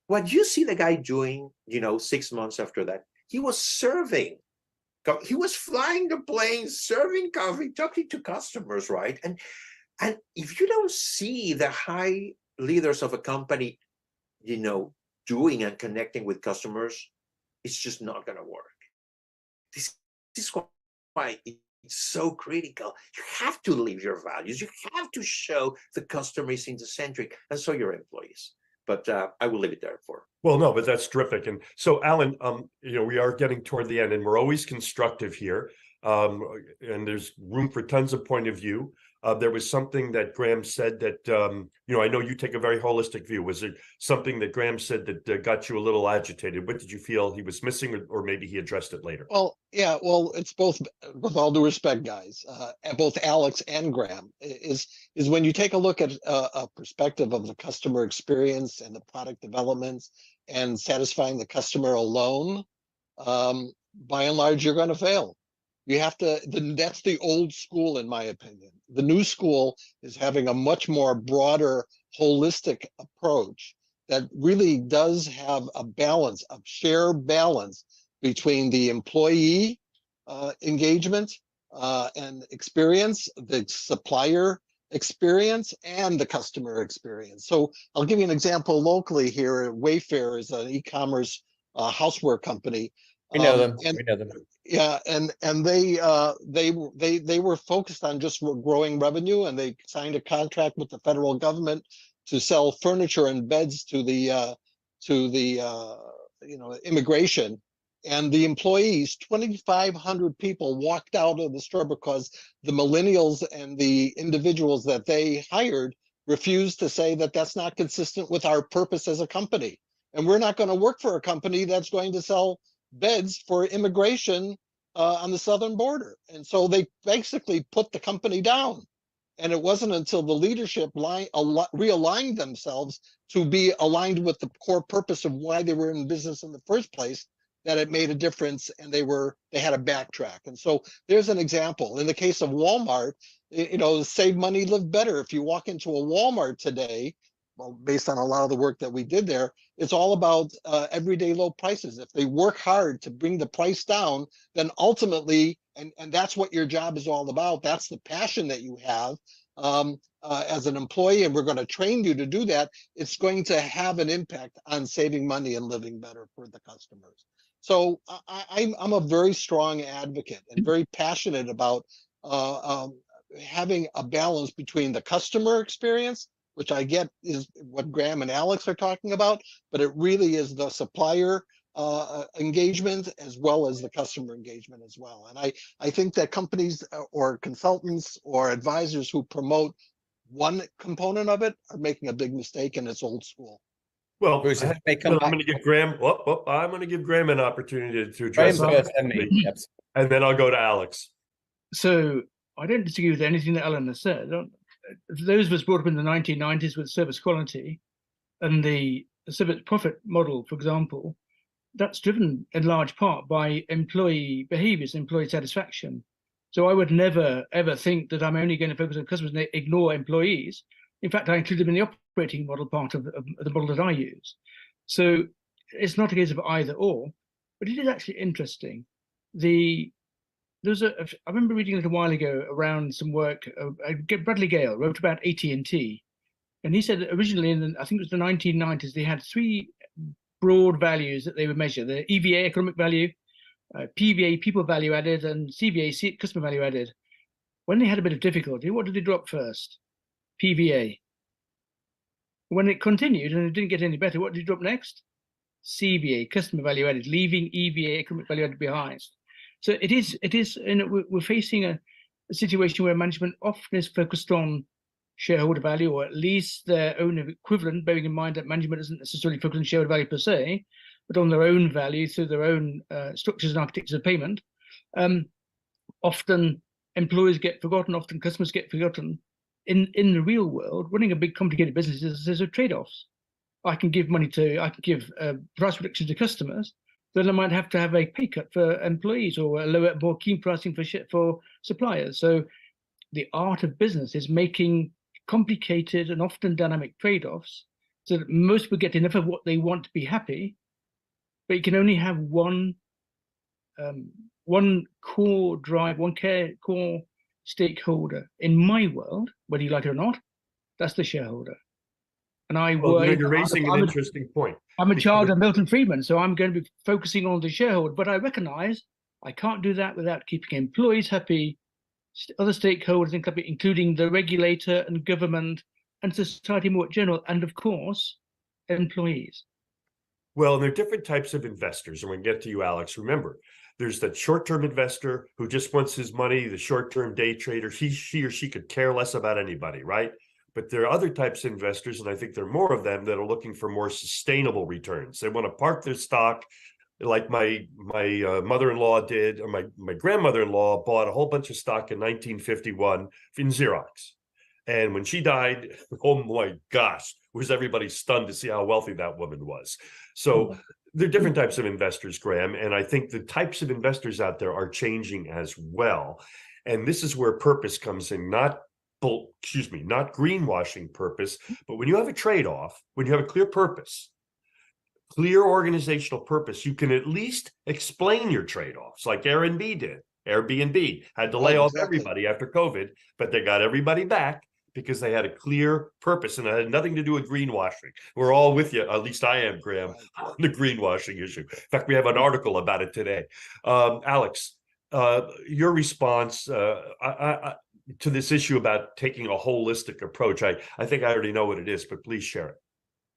D: What you see the guy doing, 6 months after that, he was serving. He was flying the plane, serving coffee, talking to customers, right? And if you don't see the high leaders of a company, doing and connecting with customers, it's just not going to work. This is why it's so critical. You have to live your values. You have to show the customer is centric, and so your employees. But I will leave it there for.
B: Well, no, but that's terrific. And so, Alan, we are getting toward the end, and we're always constructive here. And there's room for tons of point of view. There was something that Graham said that, I know you take a very holistic view. Was it something that Graham said that got you a little agitated? What did you feel he was missing, or maybe he addressed it later?
E: Well, yeah, it's both, with all due respect, guys, both Alex and Graham, is when you take a look at a perspective of the customer experience and the product developments and satisfying the customer alone, by and large, you're going to fail. You have to, that's the old school, in my opinion. The new school is having a much more broader, holistic approach that really does have a balance, a shared balance between the employee engagement and experience, the supplier experience, and the customer experience. So I'll give you an example locally here. Wayfair is an e-commerce houseware company.
C: We know them. We know them.
E: Yeah, and they were focused on just growing revenue, and they signed a contract with the federal government to sell furniture and beds to the immigration. And the employees, 2,500 people, walked out of the store because the millennials and the individuals that they hired refused to say that that's not consistent with our purpose as a company, and we're not going to work for a company that's going to sell beds for immigration on the southern border. And so they basically put the company down. And it wasn't until the leadership realigned themselves to be aligned with the core purpose of why they were in business in the first place that it made a difference, and they had a backtrack. And so there's an example. In the case of Walmart, save money, live better. If you walk into a Walmart today, well, based on a lot of the work that we did there, it's all about everyday low prices. If they work hard to bring the price down, then ultimately, and that's what your job is all about, that's the passion that you have as an employee, and we're going to train you to do that, it's going to have an impact on saving money and living better for the customers. So I'm a very strong advocate and very passionate about having a balance between the customer experience, which I get is what Graham and Alex are talking about, but it really is the supplier engagement as well as the customer engagement as well. And I think that companies or consultants or advisors who promote one component of it are making a big mistake, and it's old school.
B: Well, I'm going to give Graham. I'm going to give Graham an opportunity to address
C: first, and me. Yep.
B: And then I'll go to Alex.
F: So I don't disagree with anything that Alan has said. Those of us brought up in the 1990s with service quality and the service profit model, for example, that's driven in large part by employee behaviors, employee satisfaction. So I would never, ever think that I'm only going to focus on customers and ignore employees. In fact, I include them in the operating model part of the model that I use. So it's not a case of either or, but it is actually interesting. The I remember reading a little while ago around some work. Bradley Gale wrote about AT&T, and he said that originally I think it was the 1990s, they had three broad values that they would measure: the EVA, economic value, PVA, people value added, and CVA, customer value added. When they had a bit of difficulty, what did they drop first? PVA. When it continued and it didn't get any better, what did they drop next? CVA, customer value added, leaving EVA, economic value added, behind. So it is, we're facing a situation where management often is focused on shareholder value, or at least their own equivalent, bearing in mind that management isn't necessarily focused on shareholder value per se, but on their own value through their own structures and architectures of payment. Often employees get forgotten, often customers get forgotten. In the real world, running a big complicated business, there's a trade-offs. I can give price reductions to customers, then I might have to have a pay cut for employees, or a lower, more keen pricing for suppliers. So the art of business is making complicated and often dynamic trade-offs so that most people get enough of what they want to be happy, but you can only have one core drive, core stakeholder. In my world, whether you like it or not, that's the shareholder. And
B: you're raising an interesting point.
F: I'm a child of Milton Friedman, so I'm going to be focusing on the shareholder, but I recognize I can't do that without keeping employees happy, other stakeholders including the regulator and government and society more general, and of course, employees.
B: Well, there are different types of investors, and we can get to you, Alex. Remember, there's that short-term investor who just wants his money, the short-term day trader. He or she could care less about anybody, right? But there are other types of investors, and I think there are more of them, that are looking for more sustainable returns. They want to park their stock, like my mother-in-law did, or my grandmother-in-law bought a whole bunch of stock in 1951 in Xerox. And when she died, oh my gosh, was everybody stunned to see how wealthy that woman was. So there are different types of investors, Graham, and I think the types of investors out there are changing as well. And this is where purpose comes in, not greenwashing purpose, but when you have a trade-off, when you have a clear purpose, clear organizational purpose, you can at least explain your trade-offs, like Airbnb did. Airbnb had to lay off everybody after COVID, but they got everybody back because they had a clear purpose, and it had nothing to do with greenwashing. We're all with you, at least I am, Graham, on the greenwashing issue. In fact, we have an article about it today. Alex, your response to this issue about taking a holistic approach, I think I already know what it is, but please share it.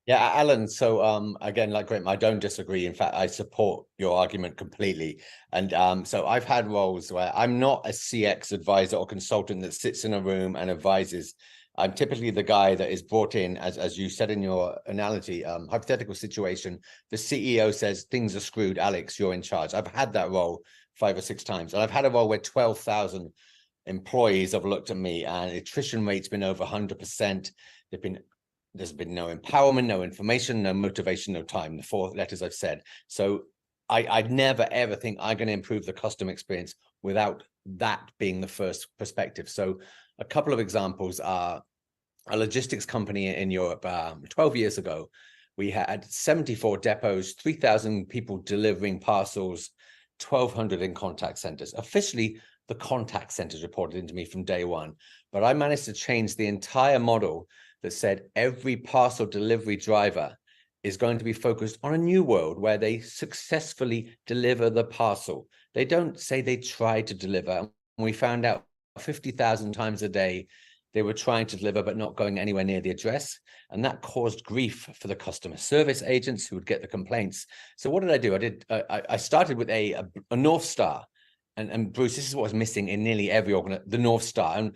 C: Yeah, Alan. So again, like Graham, I don't disagree. In fact, I support your argument completely. And so I've had roles where I'm not a CX advisor or consultant that sits in a room and advises. I'm typically the guy that is brought in, as you said in your analogy, hypothetical situation. The CEO says things are screwed. Alex, you're in charge. I've had that role 5 or 6 times, and I've had a role where 12,000 employees have looked at me, and attrition rate's been over 100%. There's been no empowerment, no information, no motivation, no time, the 4 letters I've said. So I'd never, ever think I'm going to improve the customer experience without that being the first perspective. So a couple of examples are a logistics company in Europe. 12 years ago, we had 74 depots, 3,000 people delivering parcels, 1,200 in contact centers. Officially, the contact centers reported into me from day one, but I managed to change the entire model that said every parcel delivery driver is going to be focused on a new world where they successfully deliver the parcel. They don't say they try to deliver. And we found out 50,000 times a day they were trying to deliver but not going anywhere near the address, and that caused grief for the customer service agents who would get the complaints. So what did I do? I started with a North Star, and Bruce, this is what was missing in nearly every the North Star. And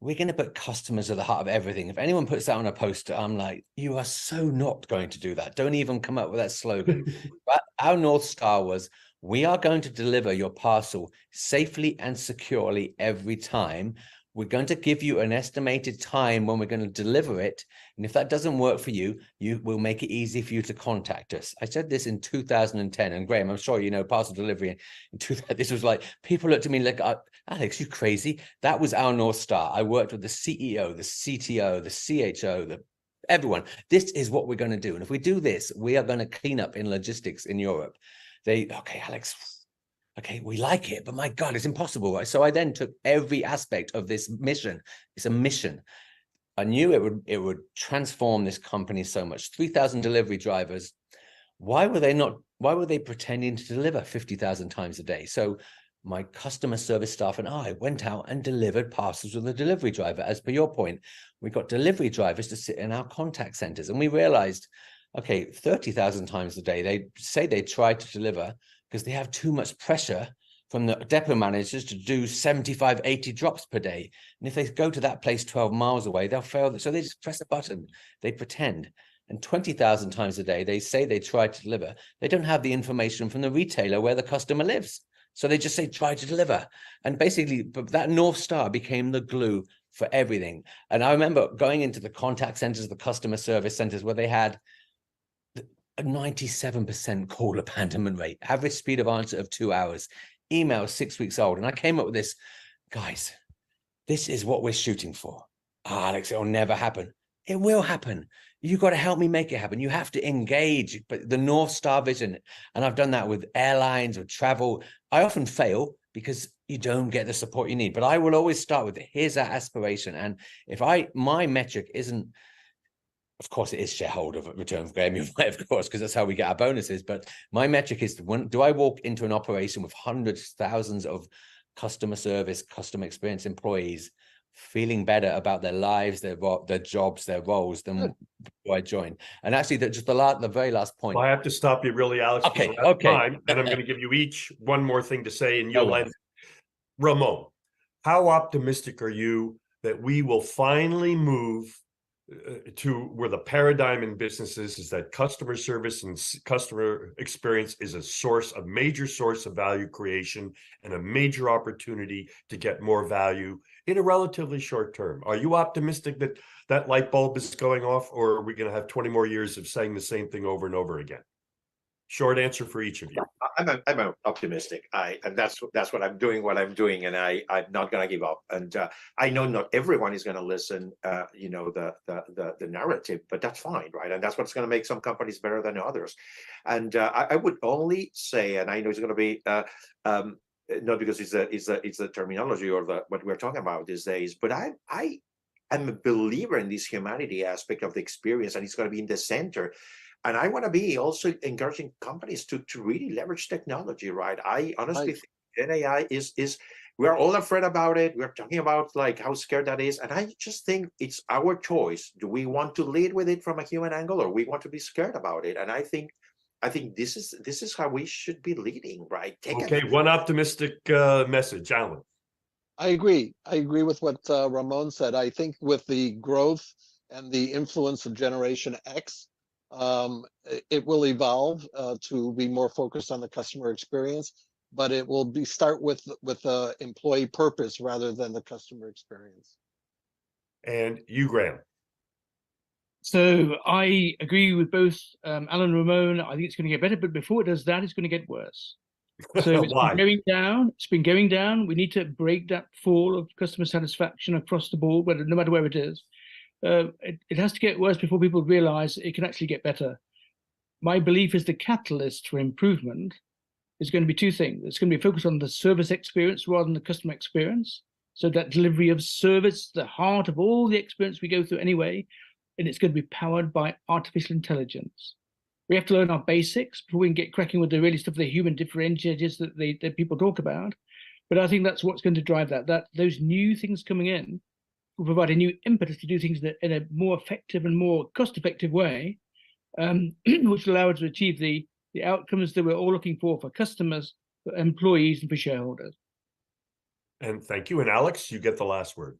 C: we're going to put customers at the heart of everything. If anyone puts that on a poster, I'm like, you are so not going to do that. Don't even come up with that slogan. But our North Star was, we are going to deliver your parcel safely and securely every time. We're going to give you an estimated time when we're going to deliver it. And if that doesn't work for you, we'll make it easy for you to contact us. I said this in 2010. And Graham, I'm sure you know, parcel delivery in 2000, this was like, people looked at me like, Alex, you crazy? That was our North Star. I worked with the CEO, the CTO, the CHO, everyone. This is what we're going to do. And if we do this, we are going to clean up in logistics in Europe. Okay, Alex, okay, we like it, but my God, it's impossible. Right? So I then took every aspect of this mission. It's a mission. I knew it would transform this company so much. 3,000 delivery drivers. Why were they pretending to deliver 50,000 times a day? So my customer service staff and I went out and delivered parcels with a delivery driver. As per your point, we got delivery drivers to sit in our contact centers, and we realized, okay, 30,000 times a day, they say they try to deliver because they have too much pressure from the depot managers to do 75, 80 drops per day. And if they go to that place 12 miles away, they'll fail. So they just press a button, they pretend. And 20,000 times a day, they say they try to deliver. They don't have the information from the retailer where the customer lives. So they just say, try to deliver. And basically, that North Star became the glue for everything. And I remember going into the contact centers, the customer service centers, where they had a 97% call abandonment rate, average speed of answer of 2 hours, email 6 weeks old. And I came up with this, guys, this is what we're shooting for. Alex, it'll never happen. It will happen. You got to help me make it happen. You have to engage, but the North Star vision. And I've done that with airlines, with travel. I often fail because you don't get the support you need, but I will always start with, here's our aspiration. And if my metric isn't, of course, it is shareholder return for Graham, of course, because that's how we get our bonuses. But my metric is, do I walk into an operation with hundreds, thousands of customer service, customer experience employees feeling better about their lives, their jobs, their roles than before I joined? And actually, the very last point.
B: Well, I have to stop you really, Alex.
C: Okay.
B: Time, and I'm going to give you each one more thing to say, and you'll end. Ramon, how optimistic are you that we will finally move to where the paradigm in businesses is that customer service and customer experience is a major source of value creation and a major opportunity to get more value in a relatively short term? Are you optimistic that that light bulb is going off, or are we going to have 20 more years of saying the same thing over and over again? Short answer for each of you.
D: I'm optimistic. And that's what I'm doing. And I'm not going to give up. And I know not everyone is going to listen. The narrative, but that's fine, right? And that's what's going to make some companies better than others. And I would only say, and I know it's going to be not because it's the terminology or what we're talking about these days, but I am a believer in this humanity aspect of the experience, and it's going to be in the center. And I want to be also encouraging companies to really leverage technology, right? I honestly think Gen AI is we're all afraid about it. We're talking about like how scared that is. And I just think it's our choice. Do we want to lead with it from a human angle, or we want to be scared about it? And I think this is how we should be leading, right?
B: One optimistic message, Alan.
E: I agree. I agree with what Ramon said. I think with the growth and the influence of Generation X, it will evolve to be more focused on the customer experience, but it will start with employee purpose rather than the customer experience. And
B: you, Graham?
F: So I agree with both Alan and Ramon. I think it's going to get better, but before it does that, it's going to get worse. So it's been going down. It's been going down. We need to break that fall of customer satisfaction across the board, no matter where it is. It has to get worse before people realize it can actually get better. My belief is the catalyst for improvement is going to be two things. It's going to be focused on the service experience rather than the customer experience. So that delivery of service, the heart of all the experience we go through anyway, and it's going to be powered by artificial intelligence. We have to learn our basics before we can get cracking with the really stuff, the human differentiators that people talk about. But I think that's what's going to drive that those new things coming in will provide a new impetus to do things in a more effective and more cost-effective way, which will allow us to achieve the outcomes that we're all looking for customers, for employees, and for shareholders.
B: And thank you. And Alex, you get the last word.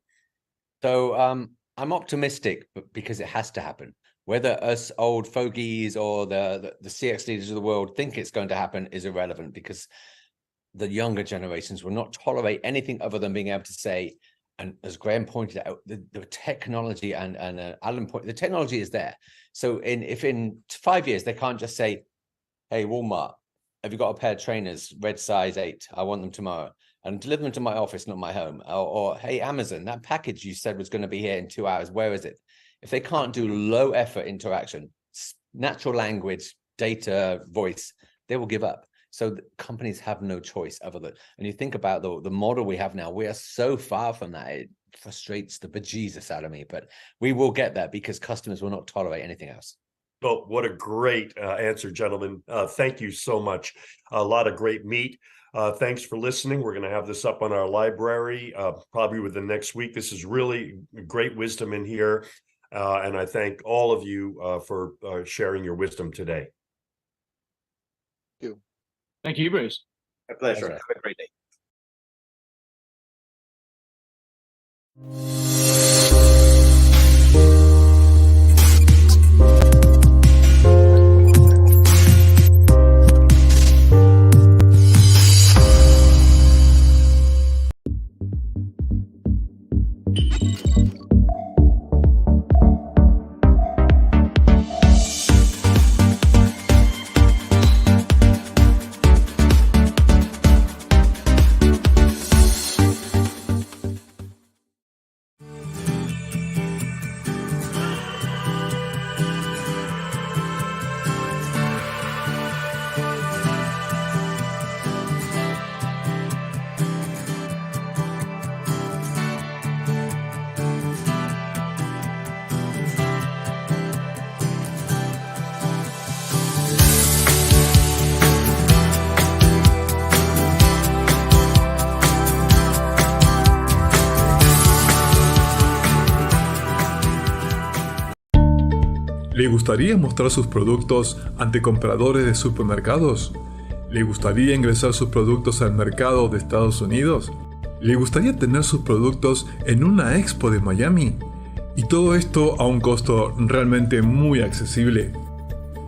C: So I'm optimistic because it has to happen. Whether us old fogies or the CX leaders of the world think it's going to happen is irrelevant, because the younger generations will not tolerate anything other than being able to say, and as Graham pointed out, the technology and Alan pointed, the technology is there. So if in 5 years they can't just say, hey, Walmart, have you got a pair of trainers, red size 8? I want them tomorrow, and deliver them to my office, not my home. Or hey, Amazon, that package you said was going to be here in 2 hours, where is it? If they can't do low effort interaction, natural language, data, voice, they will give up. So companies have no choice other than, and you think about the model we have now, we are so far from that. It frustrates the bejesus out of me, but we will get there because customers will not tolerate anything else.
B: Well, what a great answer, gentlemen. Thank you so much. A lot of great meat. Thanks for listening. We're going to have this up on our library probably within the next week. This is really great wisdom in here. And I thank all of you for sharing your wisdom today.
E: Thank you.
F: Thank you, Bruce.
D: A pleasure.
C: Pleasure.
D: Have a great day.
A: ¿Le gustaría mostrar sus productos ante compradores de supermercados? ¿Le gustaría ingresar sus productos al mercado de Estados Unidos? ¿Le gustaría tener sus productos en una expo de Miami? Y todo esto a un costo realmente muy accesible.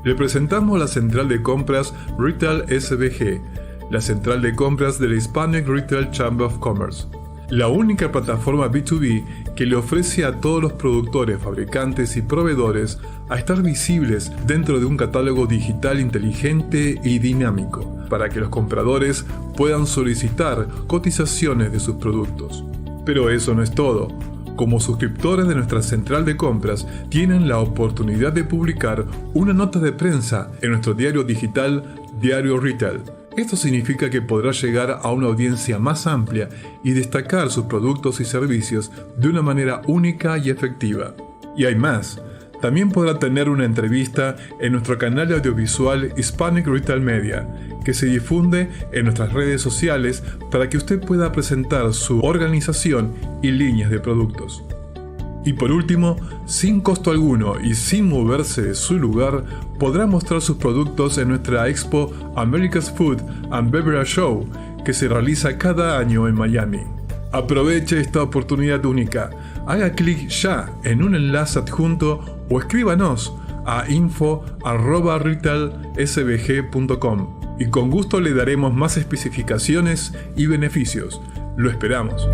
A: Le presentamos la central de compras Retail SBG, la central de compras de la Hispanic Retail Chamber of Commerce, la única plataforma B2B que le ofrece a todos los productores, fabricantes y proveedores a estar visibles dentro de un catálogo digital inteligente y dinámico, para que los compradores puedan solicitar cotizaciones de sus productos. Pero eso no es todo. Como suscriptores de nuestra central de compras, tienen la oportunidad de publicar una nota de prensa en nuestro diario digital Diario Retail. Esto significa que podrá llegar a una audiencia más amplia y destacar sus productos y servicios de una manera única y efectiva. Y hay más. También podrá tener una entrevista en nuestro canal audiovisual Hispanic Retail Media, que se difunde en nuestras redes sociales para que usted pueda presentar su organización y líneas de productos. Y por último, sin costo alguno y sin moverse de su lugar, podrá mostrar sus productos en nuestra expo America's Food and Beverage Show, que se realiza cada año en Miami. Aproveche esta oportunidad única. Haga clic ya en un enlace adjunto o escríbanos a info@retailsbg.com y con gusto le daremos más especificaciones y beneficios. Lo esperamos.